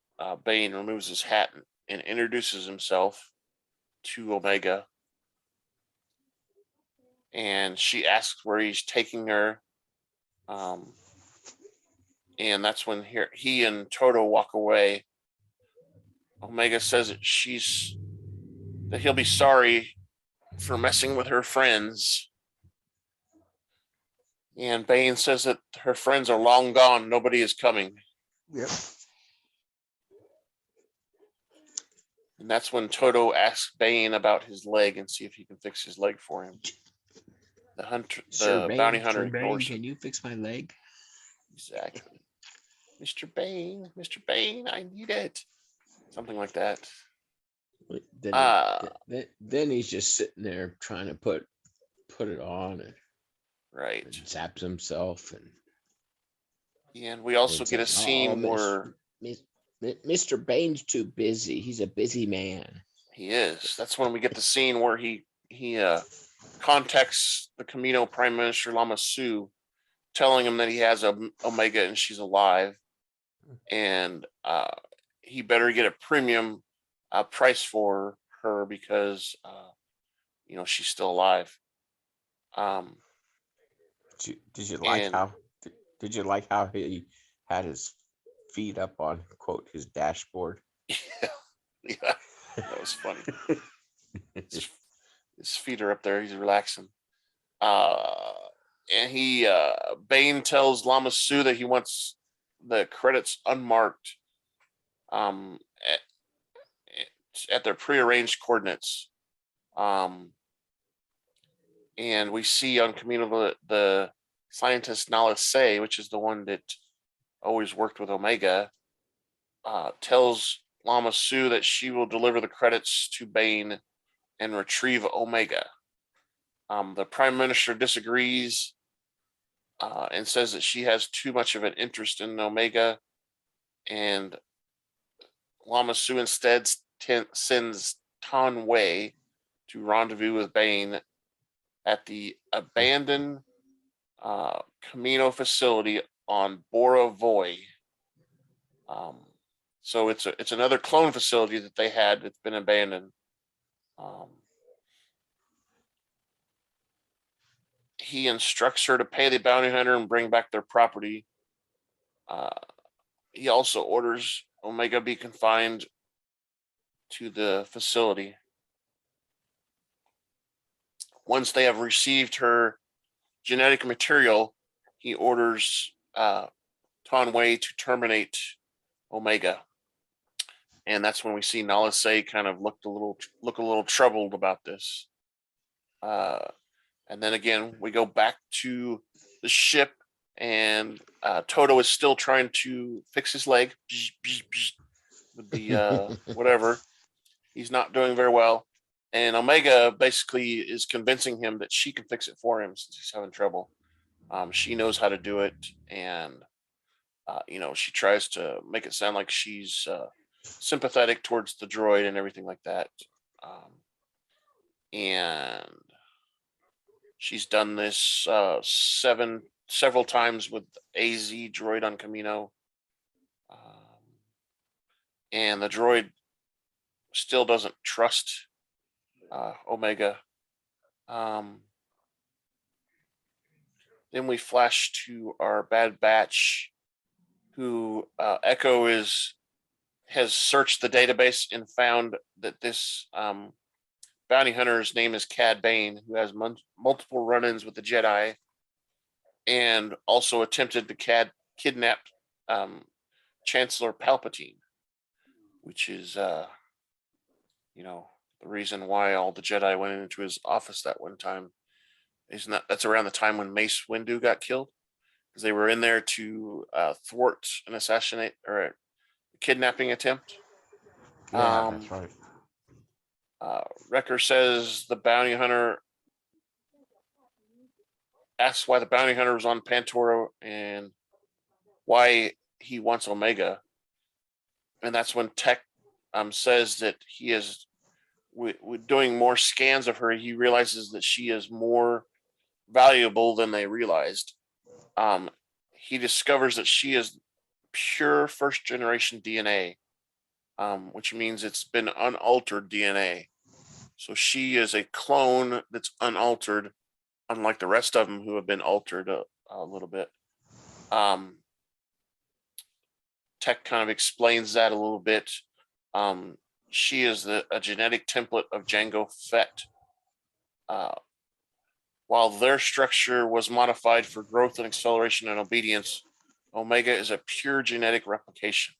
Bane removes his hat and introduces himself to Omega, and she asks where he's taking her. And that's when he and Todo walk away. Omega says that he'll be sorry for messing with her friends. And Bane says that her friends are long gone. Nobody is coming. Yep. And that's when Todo asks Bane about his leg and see if he can fix his leg for him. The bounty hunter ignores him. Can you fix my leg? Exactly. Mr. Bane, I need it. Something like that. Then he's just sitting there trying to put it on and right. Zaps himself, and we also get a scene where Mr. Bane's too busy. He's a busy man. He is. That's when we get the scene where he contacts the Kamino Prime Minister Lama Su, telling him that he has a Omega and she's alive, and he better get a premium price for her because she's still alive. Did you like how he had his feet up on quote his dashboard? Yeah, that was funny. His feet are up there. He's relaxing. And Bane tells Lama Su that he wants the credits unmarked at their prearranged coordinates. And we see on Kamino the scientist Nala Se, which is the one that always worked with Omega, tells Lama Su that she will deliver the credits to Bane and retrieve Omega. The Prime Minister disagrees and says that she has too much of an interest in Omega, and Lama Su instead sends Tan Wei to rendezvous with Bane at the abandoned Kamino facility on Bora Voy. So it's another clone facility that they had that's been abandoned. He instructs her to pay the bounty hunter and bring back their property. He also orders Omega be confined to the facility. Once they have received her genetic material, he orders Tan Wei to terminate Omega. And that's when we see Nala Se kind of look a little troubled about this. And then again, we go back to the ship, and Todo is still trying to fix his leg with the whatever. He's not doing very well. And Omega basically is convincing him that she can fix it for him since he's having trouble. She knows how to do it, and she tries to make it sound like she's sympathetic towards the droid and everything like that. And she's done this several times with AZ droid on Kamino. And the droid still doesn't trust Omega. Then we flash to our Bad Batch, who Echo has searched the database and found that this bounty hunter's name is Cad Bane, who has multiple run-ins with the Jedi, and also attempted to kidnap Chancellor Palpatine, which is the reason why all the Jedi went into his office that one time. That's around the time when Mace Windu got killed, because they were in there to thwart an assassinate or a kidnapping attempt. Yeah, that's right. Wrecker says the bounty hunter asks why the bounty hunter was on Pantoro and why he wants Omega. And that's when Tech says that he is with doing more scans of her. He realizes that she is more valuable than they realized. He discovers that she is pure first generation DNA, which means it's been unaltered DNA. So she is a clone that's unaltered, unlike the rest of them who have been altered a little bit. Tech kind of explains that a little bit. She is a genetic template of Jango Fett. While their structure was modified for growth and acceleration and obedience, Omega is a pure genetic replication.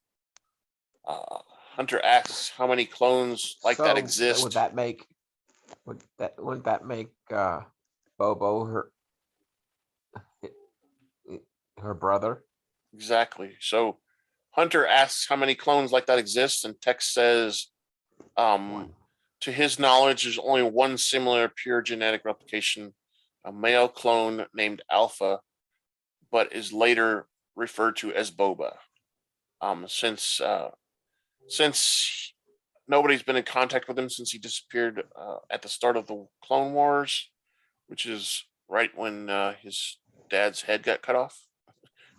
Hunter asks how many clones like that exist. Wouldn't that make Bobo her brother? Exactly. So Hunter asks how many clones like that exist, and Tech says, to his knowledge, there's only one similar pure genetic replication, a male clone named Alpha, but is later referred to as Boba. Since nobody's been in contact with him since he disappeared at the start of the Clone Wars, which is right when his dad's head got cut off,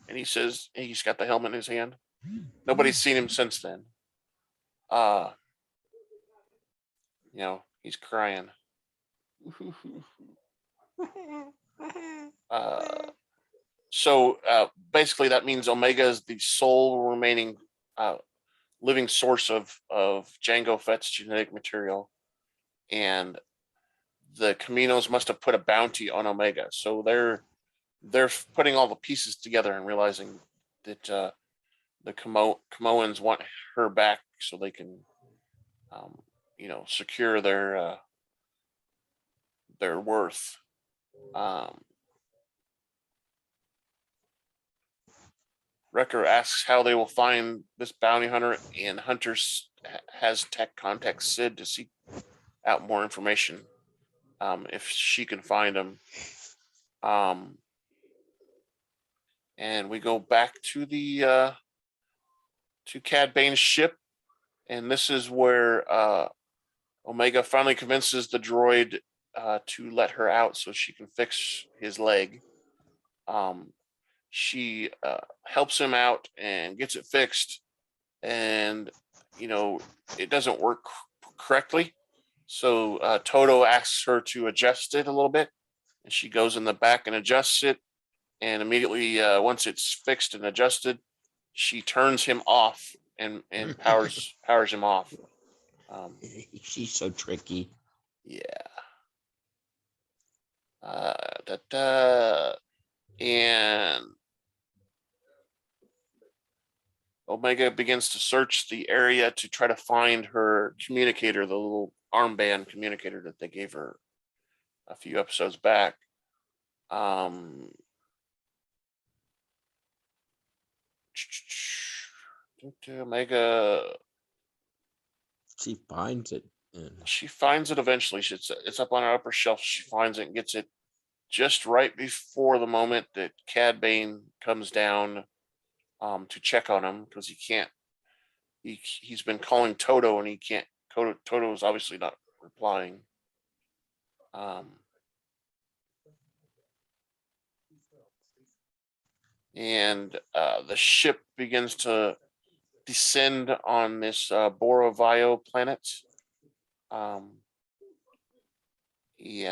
and he says he's got the helmet in his hand. Nobody's seen him since then. He's crying. So basically that means Omega is the sole remaining living source of Jango Fett's genetic material, and the Caminos must have put a bounty on Omega. So they're putting all the pieces together and realizing that the Kaminoans want her back so they can secure their worth. Wrecker asks how they will find this bounty hunter, and Hunter has Tech contact Sid to seek out more information if she can find him. And we go back to the to Cad Bane's ship, and this is where Omega finally convinces the droid to let her out so she can fix his leg. She helps him out and gets it fixed, and it doesn't work correctly. So Todo asks her to adjust it a little bit, and she goes in the back and adjusts it. And immediately, once it's fixed and adjusted, she turns him off and powers him off. She's so tricky. Yeah. And Omega begins to search the area to try to find her communicator, the little armband communicator that they gave her a few episodes back. Omega. She finds it. She finds it eventually. It's up on her upper shelf. She finds it and gets it just right before the moment that Cad Bane comes down to check on him, because he can't. He's been calling Todo and he can't. Todo is obviously not replying. And the ship begins to descend on this Borovio planet. And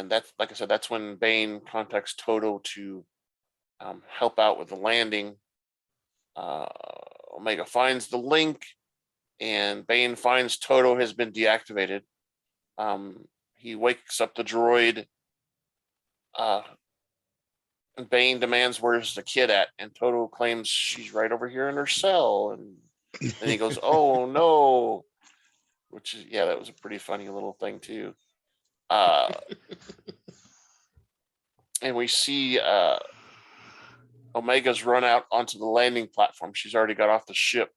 that's, like I said, that's when Bane contacts Todo to help out with the landing. Omega finds the link, and Bane finds Todo has been deactivated. He wakes up the droid. And Bane demands where's the kid at, and Todo claims she's right over here in her cell. And then he goes, "Oh no," which is that was a pretty funny little thing too. And we see Omega's run out onto the landing platform. She's already got off the ship,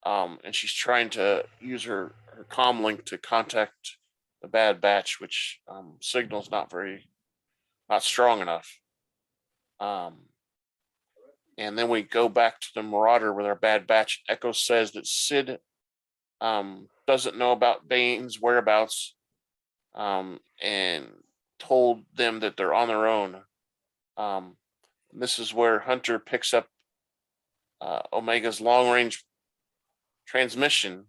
and she's trying to use her comm link to contact the Bad Batch, which signal's not strong enough. And then we go back to the Marauder with our Bad Batch. Echo says that Sid doesn't know about Bane's whereabouts, and told them that they're on their own. This is where Hunter picks up Omega's long-range transmission,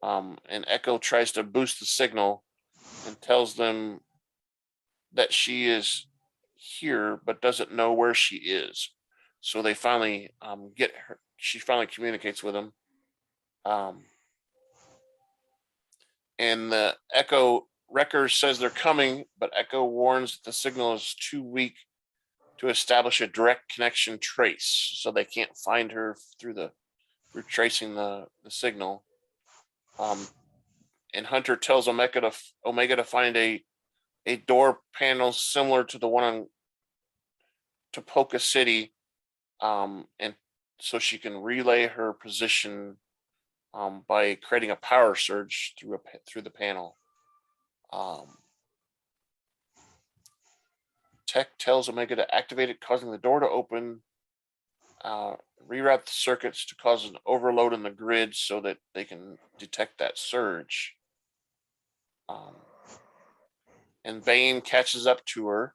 and Echo tries to boost the signal and tells them that she is here but doesn't know where she is. So they finally get her. She finally communicates with him. And the Echo Wrecker says they're coming, but Echo warns that the signal is too weak to establish a direct connection trace, so they can't find her through tracing the signal. And Hunter tells Omega to find a door panel similar to the one on Topoka City, and so she can relay her position by creating a power surge through the panel. Tech tells Omega to activate it, causing the door to open. Reroute the circuits to cause an overload in the grid so that they can detect that surge. And Bane catches up to her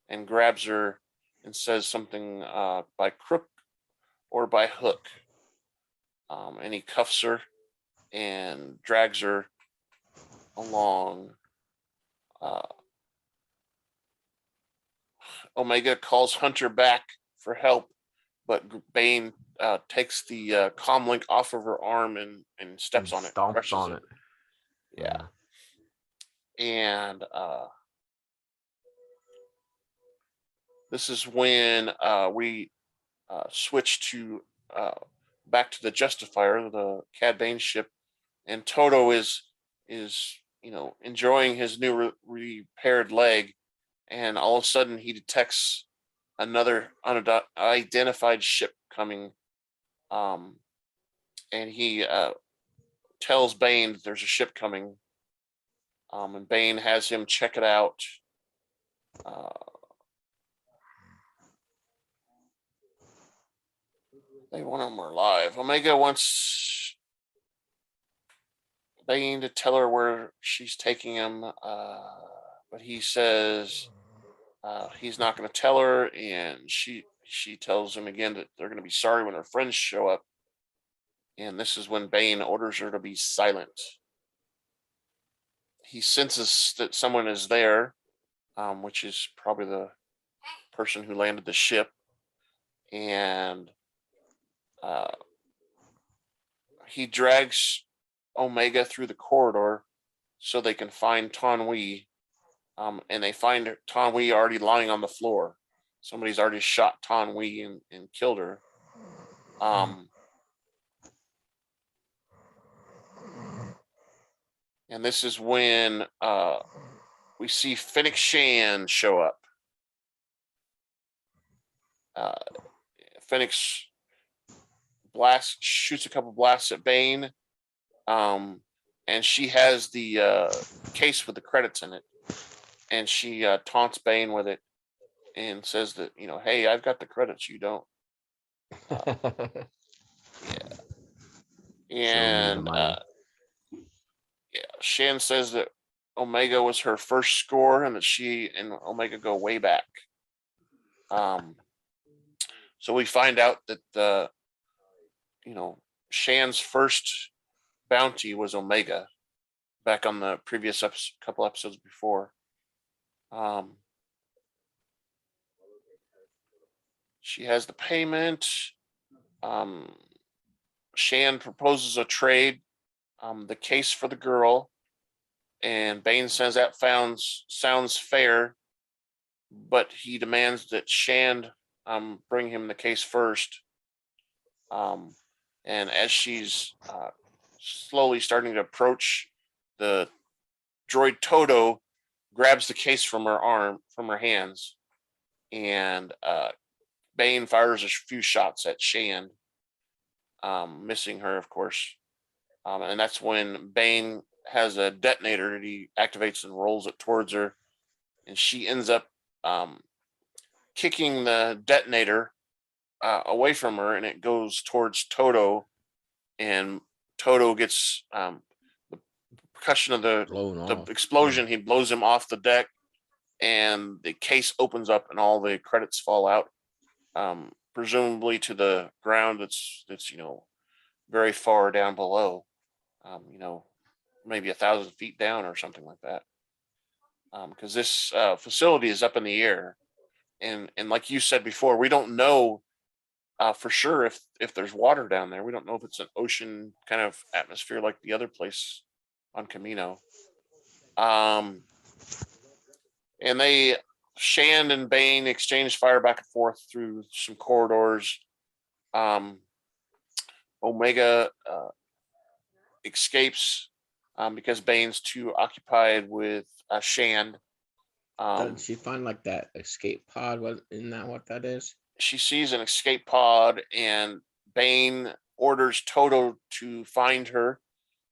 and grabs her and says something by crook or by hook. And he cuffs her and drags her along. Omega calls Hunter back for help, but Bane takes the comm link off of her arm and steps on it. Stomps on it. Yeah. And this is when we switch to back to the Justifier, the Cad Bane ship, and Todo is enjoying his new repaired leg, and all of a sudden he detects another unidentified ship coming, and he tells Bane that there's a ship coming, and Bane has him check it out. They want him alive. Omega wants Bane to tell her where she's taking him, but he says he's not going to tell her, and she tells him again that they're going to be sorry when her friends show up. And this is when Bane orders her to be silent. He senses that someone is there, which is probably the person who landed the ship, and he drags Omega through the corridor so they can find Tanwi, and they find Tanwi already lying on the floor. Somebody's already shot Tanwi and killed her. And this is when we see Fennec Shand show up. Fennec shoots a couple blasts at Bane, and she has the case with the credits in it, and she taunts Bane with it and says that, hey, I've got the credits, you don't. And Shand says that Omega was her first score, and that she and Omega go way back. So we find out that Shand's first bounty was Omega, back on the previous couple episodes before. She has the payment. Shand proposes a trade, the case for the girl, and Bane says that sounds fair, but he demands that Shand bring him the case first. And as she's slowly starting to approach, the droid Todo grabs the case from her hands, and Bane fires a few shots at Shand, missing her, of course. And that's when Bane has a detonator that he activates and rolls it towards her, and she ends up kicking the detonator away from her, and it goes towards Todo, and Todo gets the percussion of the Blown off. explosion. He blows him off the deck, and the case opens up, and all the credits fall out, presumably to the ground. That's very far down below. Maybe 1,000 feet down or something like that. Because this facility is up in the air, and like you said before, we don't know for sure if there's water down there. We don't know if it's an ocean kind of atmosphere like the other place on Kamino. And Shand and Bane exchange fire back and forth through some corridors. Omega escapes because Bane's too occupied with Shand. Doesn't she find like that escape pod? Isn't that what that is? She sees an escape pod, and Bane orders Todo to find her.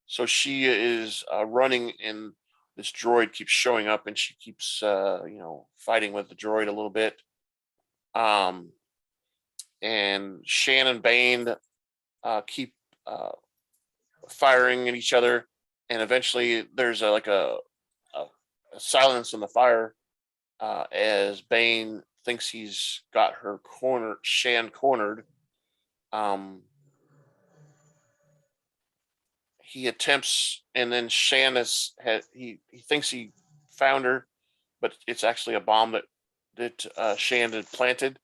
So she is running, and this droid keeps showing up, and she keeps fighting with the droid a little bit. And Shand and Bane keep firing at each other, and eventually there's a silence in the fire as Bane thinks he's got Shand cornered. He attempts, and then Shand he thinks he found her, but it's actually a bomb that Shand had planted,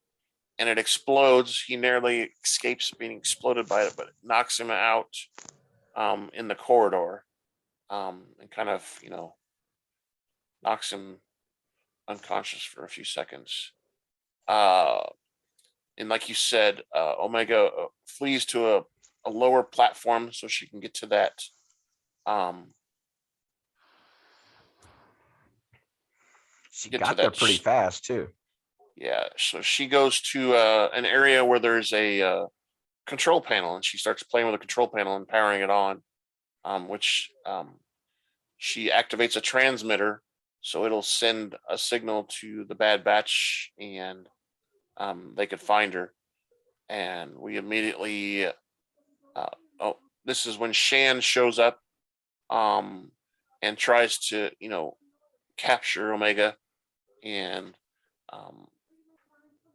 and it explodes. He narrowly escapes being exploded by it, but it knocks him out in the corridor, and kind of knocks him unconscious for a few seconds. And like you said, Omega flees to a lower platform so she can get to that. She Get got to there that pretty fast too. Yeah, so she goes to an area where there's a control panel, and she starts playing with the control panel and powering it on, which she activates a transmitter, so it'll send a signal to the Bad Batch, and they could find her. And we immediately, this is when Shand shows up, and tries to, capture Omega, and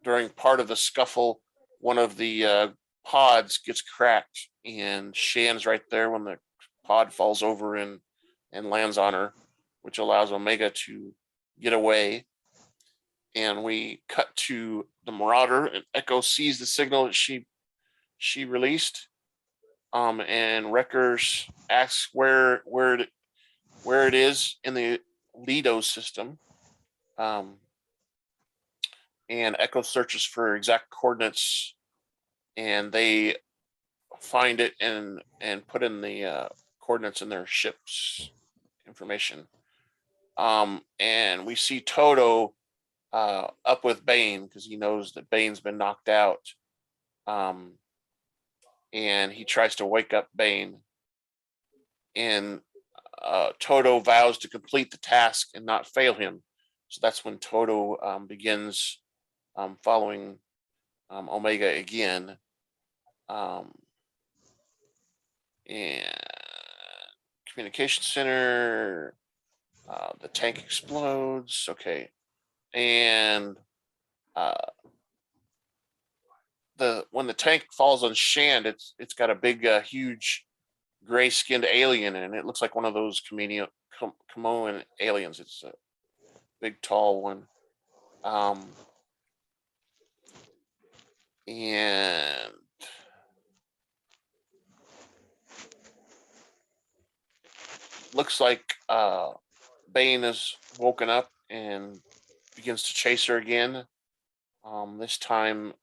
during part of the scuffle, one of the pods gets cracked, and Shand's right there when the pod falls over and lands on her, which allows Omega to get away. And we cut to the Marauder, and Echo sees the signal that she released, and Wreckers asks where it is in the Lido system. And Echo searches for exact coordinates, and they find it and put in the coordinates in their ship's information. And we see Todo up with Bane because he knows that Bane's been knocked out. And he tries to wake up Bane. And Todo vows to complete the task and not fail him. So that's when Todo begins following Omega again. And communication center, the tank explodes. Okay. And when the tank falls on Shand, it's got a big, huge gray-skinned alien, and it looks like one of those Kaminoan aliens. It's a big, tall one. And looks like Bane is woken up and begins to chase her again. This time,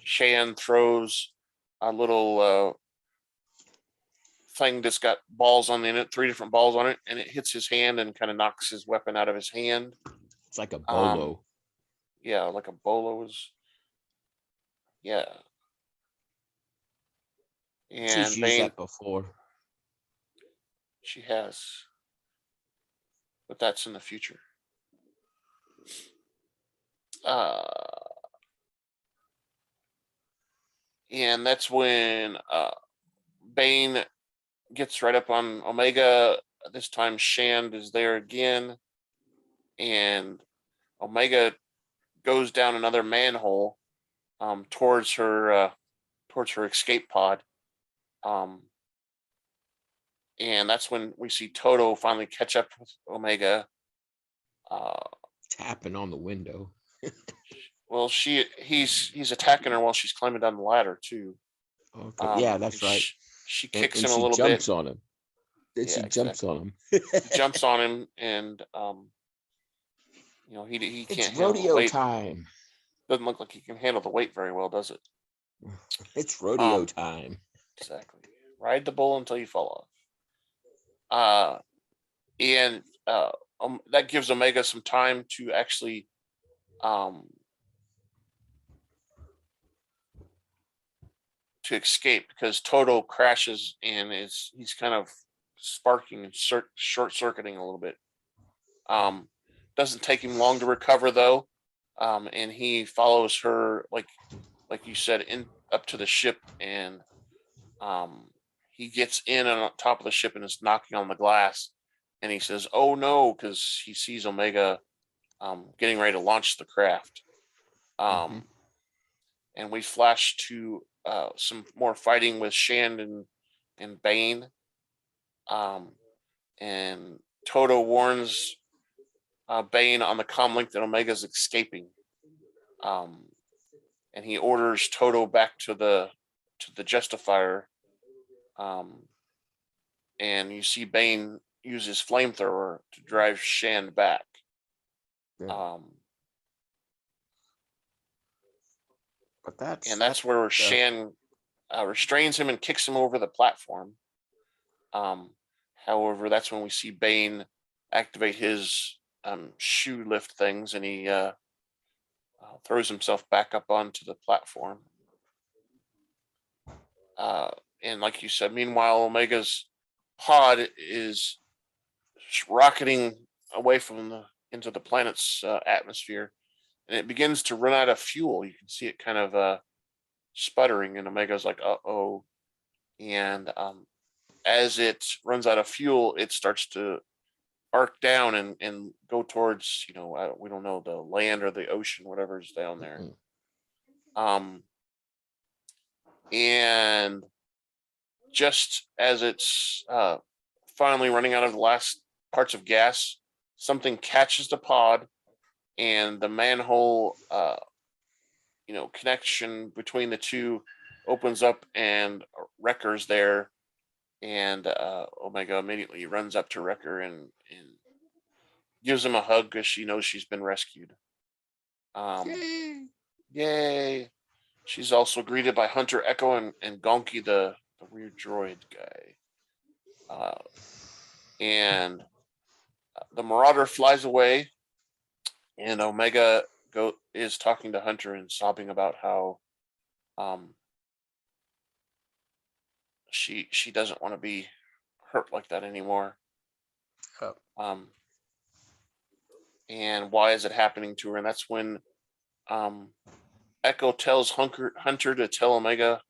Shand throws a little thing that's got balls on it, 3 different balls on it, and it hits his hand and kind of knocks his weapon out of his hand. It's like a bolo. Yeah, like a bolo is. Yeah. And She's used Bane, that before. she has, but that's in the future. And that's when Bane gets right up on Omega. This time Shand is there again, and Omega goes down another manhole towards her escape pod. And that's when we see Todo finally catch up with Omega. Tapping on the window. Well, he's attacking her while she's climbing down the ladder too. Okay. Yeah, that's right. She kicks and him a she little jumps bit. on him. Then she Yeah, jumps on him. He jumps on him, and he It's can't handle the rodeo weight. time. Doesn't look like he can handle the weight very well, does it? It's rodeo time. Exactly. Ride the bull until you fall off. And that gives Omega some time to actually to escape, because Todo crashes and he's kind of sparking and short circuiting a little bit. Doesn't take him long to recover though, and he follows her like you said in up to the ship, and he gets in on top of the ship and is knocking on the glass, and he says, "Oh no," because he sees Omega getting ready to launch the craft. And we flash to some more fighting with Shand and Bane. And Todo warns Bane on the comlink that Omega's escaping. And he orders Todo back to the Justifier. And you see Bane use his flamethrower to drive Shand back. Yeah. But that's where Shand restrains him and kicks him over the platform. However, that's when we see Bane activate his shoe lift things, and he throws himself back up onto the platform. And like you said, meanwhile, Omega's pod is rocketing away from into the planet's atmosphere, and it begins to run out of fuel. You can see it kind of sputtering, and Omega's like, "Uh-oh." And as it runs out of fuel, it starts to arc down and go towards, we don't know, the land or the ocean, whatever's down there. And just as it's finally running out of the last parts of gas, something catches the pod, and the manhole connection between the two opens up, and Wrecker's there, and Omega immediately runs up to Wrecker and gives him a hug because she knows she's been rescued. Yay! She's also greeted by Hunter, Echo, and Gonki, the weird droid guy. And the Marauder flies away, and Omega is talking to Hunter and sobbing about how she doesn't want to be hurt like that anymore. And why is it happening to her? And that's when Echo tells Hunter to tell Omega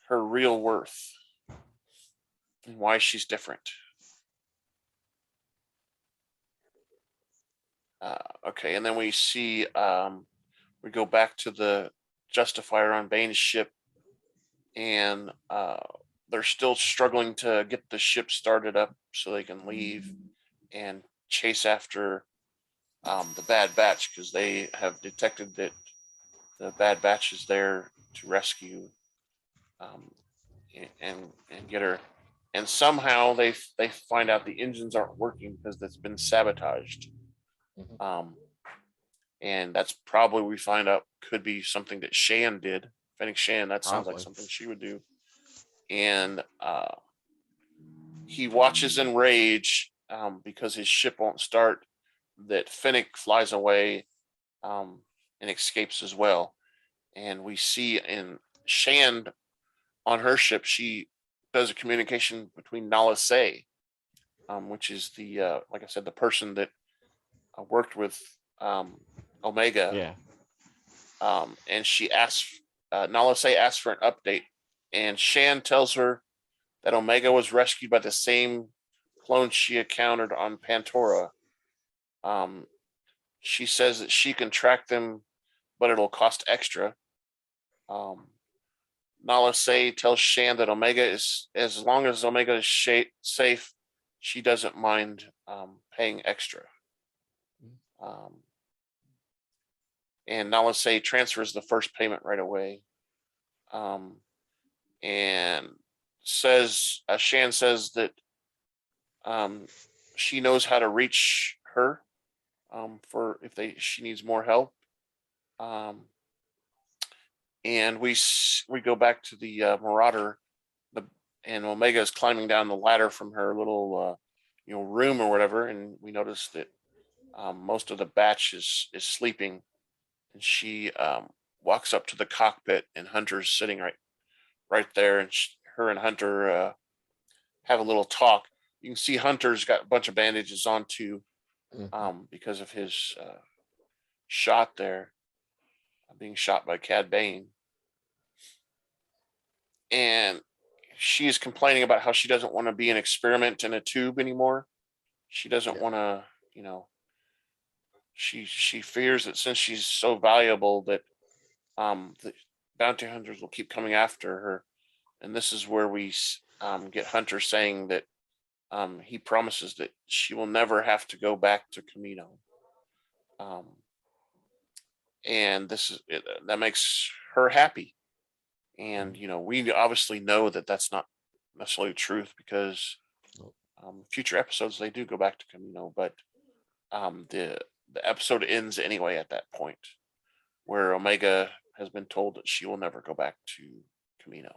her real worth and why she's different. Okay, and then we see we go back to the Justifier on Bane's ship, and they're still struggling to get the ship started up so they can leave and chase after the Bad Batch, because they have detected that the Bad Batch is there to rescue and get her. And somehow they find out the engines aren't working because it's been sabotaged. And that's probably, we find out, could be something that Shand did. Fennec Shand, that sounds like Probably. something she would do. And he watches in rage because his ship won't start, that Fennec flies away and escapes as well. And we see in Shand on her ship, she does a communication between Nala Se, which is the like I said, the person that worked with Omega. Yeah. And she asks, Nala Se asks for an update, and Shand tells her that Omega was rescued by the same clone she encountered on Pantora. She says that she can track them, but it'll cost extra. Nala Se tells Shand that Omega is, as long as Omega is safe, she doesn't mind paying extra. And Nala Se transfers the first payment right away. And says, Shand says that she knows how to reach her for if she needs more help. And we go back to the Marauder, and Omega is climbing down the ladder from her little room or whatever, and we notice that most of the batch is sleeping, and she walks up to the cockpit, and Hunter's sitting right there, and her and Hunter have a little talk. You can see Hunter's got a bunch of bandages on too, because of his shot there, being shot by Cad Bane. And she's complaining about how she doesn't want to be an experiment in a tube anymore. She doesn't want to, she fears that since she's so valuable that the bounty hunters will keep coming after her. And this is where we get Hunter saying that he promises that she will never have to go back to Kamino. And that makes her happy. And, we obviously know that that's not necessarily the truth, because future episodes, they do go back to Kamino, but the episode ends anyway at that point, where Omega has been told that she will never go back to Kamino.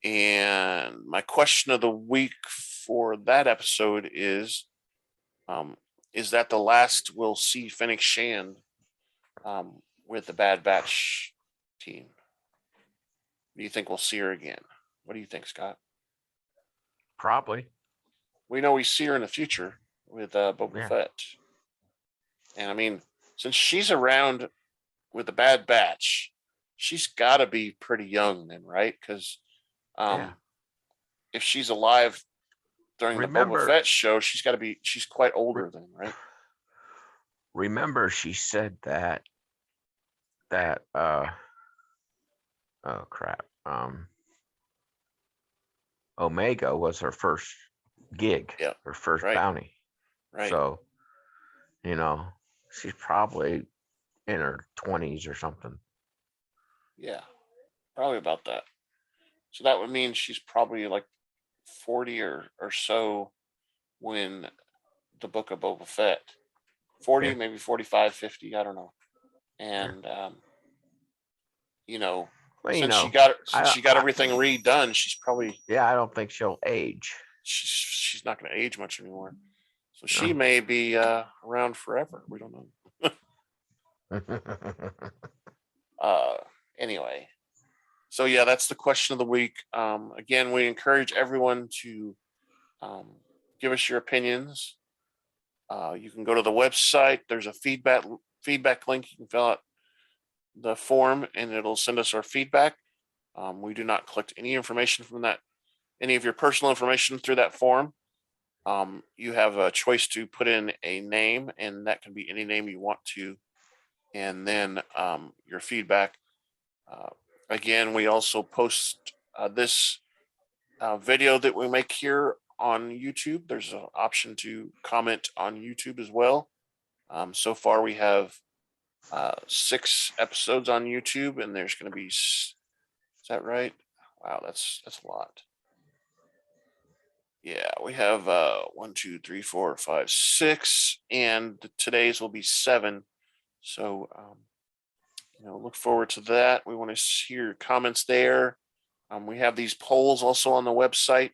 And my question of the week for that episode is that the last we'll see Fennec Shand with the Bad Batch team? Do you think we'll see her again? What do you think, Scott? Probably. We know we see her in the future with Boba Fett. And I mean, since she's around with the Bad Batch, she's got to be pretty young then, right? Because if she's alive during the Boba Fett show, she's quite older then, right? Remember, she said that oh crap, Omega was her first gig, her first bounty. Right. So, she's probably in her 20s or something. Yeah, probably about that. So that would mean she's probably like 40 or so when the Book of Boba Fett. 40, maybe 45, 50, I don't know. And since she got everything redone, she's probably I don't think she'll age. She's not going to age much anymore. So she may be around forever. We don't know. Anyway. So yeah, that's the question of the week. Again, we encourage everyone to give us your opinions. You can go to the website. There's a feedback link. You can fill out the form, and it'll send us our feedback. We do not collect any information from that, any of your personal information through that form. You have a choice to put in a name, and that can be any name you want to, and then your feedback. Again, we also post this video that we make here on YouTube. There's an option to comment on YouTube as well. So far, we have 6 episodes on YouTube, and there's going to be. Is that right? Wow, that's a lot. Yeah, we have 1, 2, 3, 4, 5, 6, and today's will be 7. So look forward to that. We want to hear your comments there. We have these polls also on the website.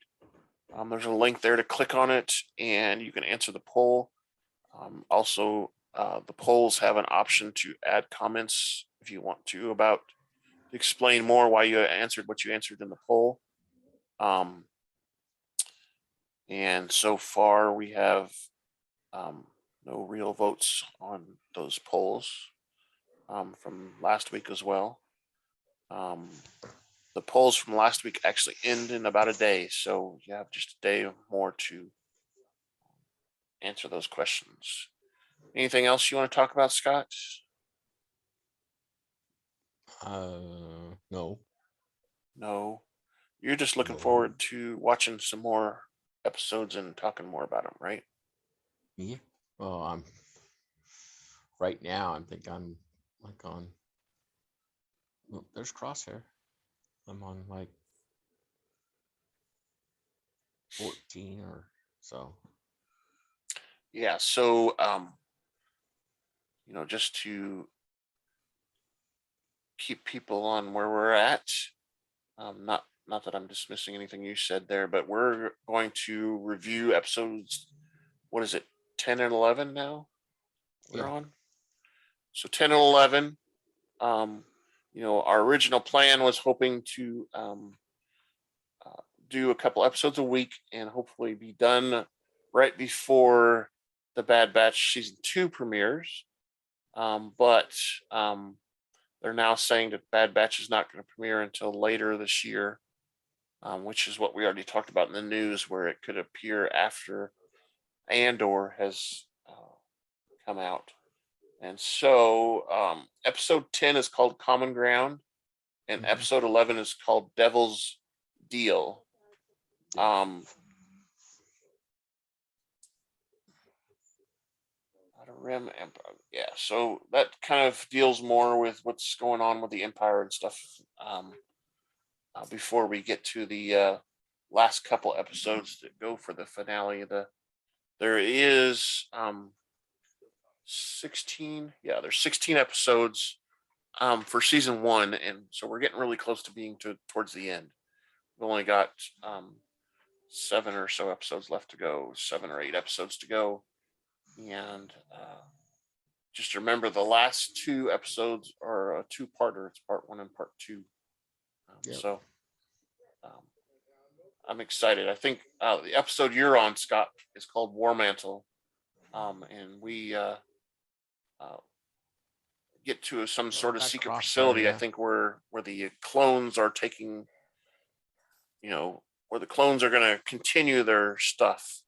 There's a link there to click on it, and you can answer the poll. Also, the polls have an option to add comments if you want to explain more why you answered what you answered in the poll. And so far we have no real votes on those polls from last week as well. The polls from last week actually end in about a day, so you have just a day more to answer those questions. Anything else you want to talk about, Scott? No. No. You're just looking forward to watching some more episodes and talking more about them, right? Yeah. Well, right now. I think I'm like on. Well, there's Crosshair. I'm on like 14 or so. Yeah. So, just to keep people on where we're at. Not that I'm dismissing anything you said there, but we're going to review episodes. What is it? 10 and 11 now. We're on. So 10 and 11. Our original plan was hoping to do a couple episodes a week and hopefully be done right before the Bad Batch season 2 premieres. But they're now saying that Bad Batch is not going to premiere until later this year, which is what we already talked about in the news, where it could appear after Andor has come out. And so episode 10 is called Common Ground, and episode 11 is called Devil's Deal. Yeah, so that kind of deals more with what's going on with the Empire and stuff. Before we get to the last couple episodes that go for the finale, there is 16. Yeah, there's 16 episodes for season 1, and so we're getting really close to being towards the end. We've only got 7 or so episodes left to go, 7 or 8 episodes to go, and just remember the last 2 episodes are a 2-parter. It's part 1 and part 2. So I'm excited. I think the episode you're on, Scott, is called War Mantle, and we get to some sort of secret facility. I think where the clones are taking, where the clones are going to continue their stuff.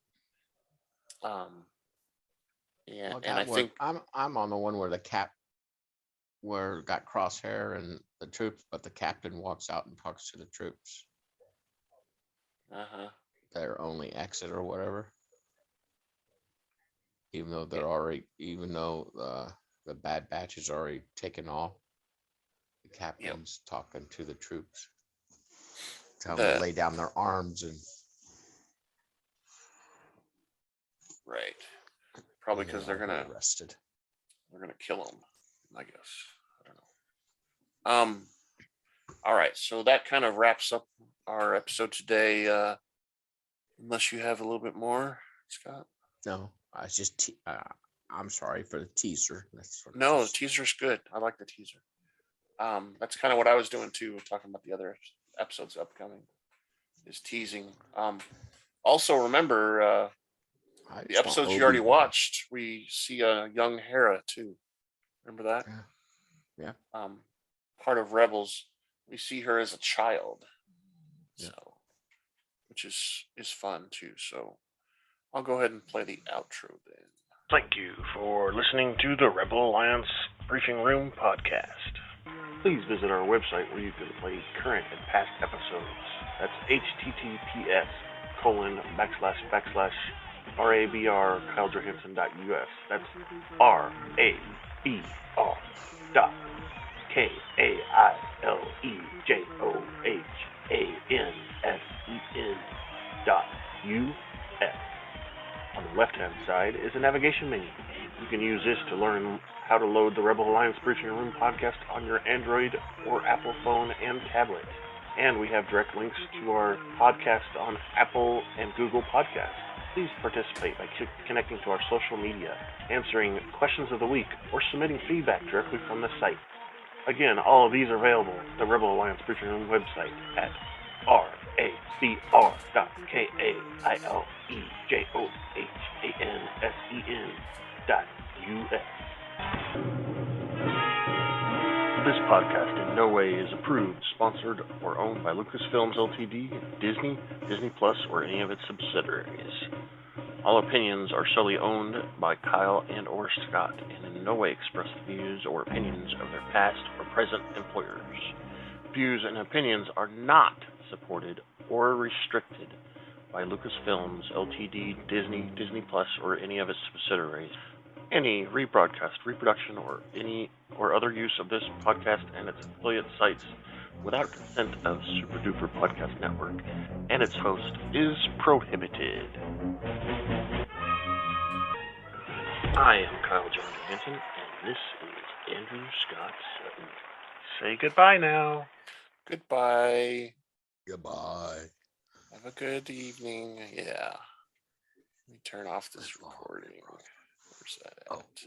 And I think I'm on the one where where got Crosshair and the troops, but the captain walks out and talks to the troops. Their only exit or whatever. Even though the Bad Batch is already taken off, the captain's talking to the troops, telling them to lay down their arms and. Right. Probably because they're gonna arrested. They're gonna kill him, I guess. I don't know. All right, so that kind of wraps up our episode today. Unless you have a little bit more, Scott. No, it's just I'm sorry for the teaser. The teaser's good. I like the teaser. That's kind of what I was doing too, talking about the other episodes upcoming. Is teasing. Also, remember. The episodes you already watched, we see a young Hera too. Remember that? Yeah. Part of Rebels, we see her as a child. Yeah. So, which is fun too. So, I'll go ahead and play the outro then. Thank you for listening to the Rebel Alliance Briefing Room podcast. Please visit our website where you can play current and past episodes. That's https://RABR KyleJohansson.us. That's RABR dot KAILEJOHANSEN dot US. On the left-hand side is a navigation menu. You can use this to learn how to load the Rebel Alliance Briefing Room podcast on your Android or Apple phone and tablet. And we have direct links to our podcast on Apple and Google Podcasts. Please participate by connecting to our social media, answering questions of the week, or submitting feedback directly from the site. Again, all of these are available at the Rebel Alliance Briefing Room website at RABR.KAILEJOHANSEN.US. This podcast in no way is approved, sponsored, or owned by Lucasfilms Ltd., Disney, Disney Plus, or any of its subsidiaries. All opinions are solely owned by Kyle and or Scott and in no way express the views or opinions of their past or present employers. Views and opinions are not supported or restricted by Lucasfilms Ltd., Disney, Disney Plus, or any of its subsidiaries. Any rebroadcast, reproduction, or other use of this podcast and its affiliate sites without consent of Super Duper Podcast Network and its host is prohibited. I am Kyle John Hansen, and this is Andrew Scott Sutton. Say goodbye now. Goodbye. Goodbye. Have a good evening. Yeah. Let me turn off this recording. Where's that at?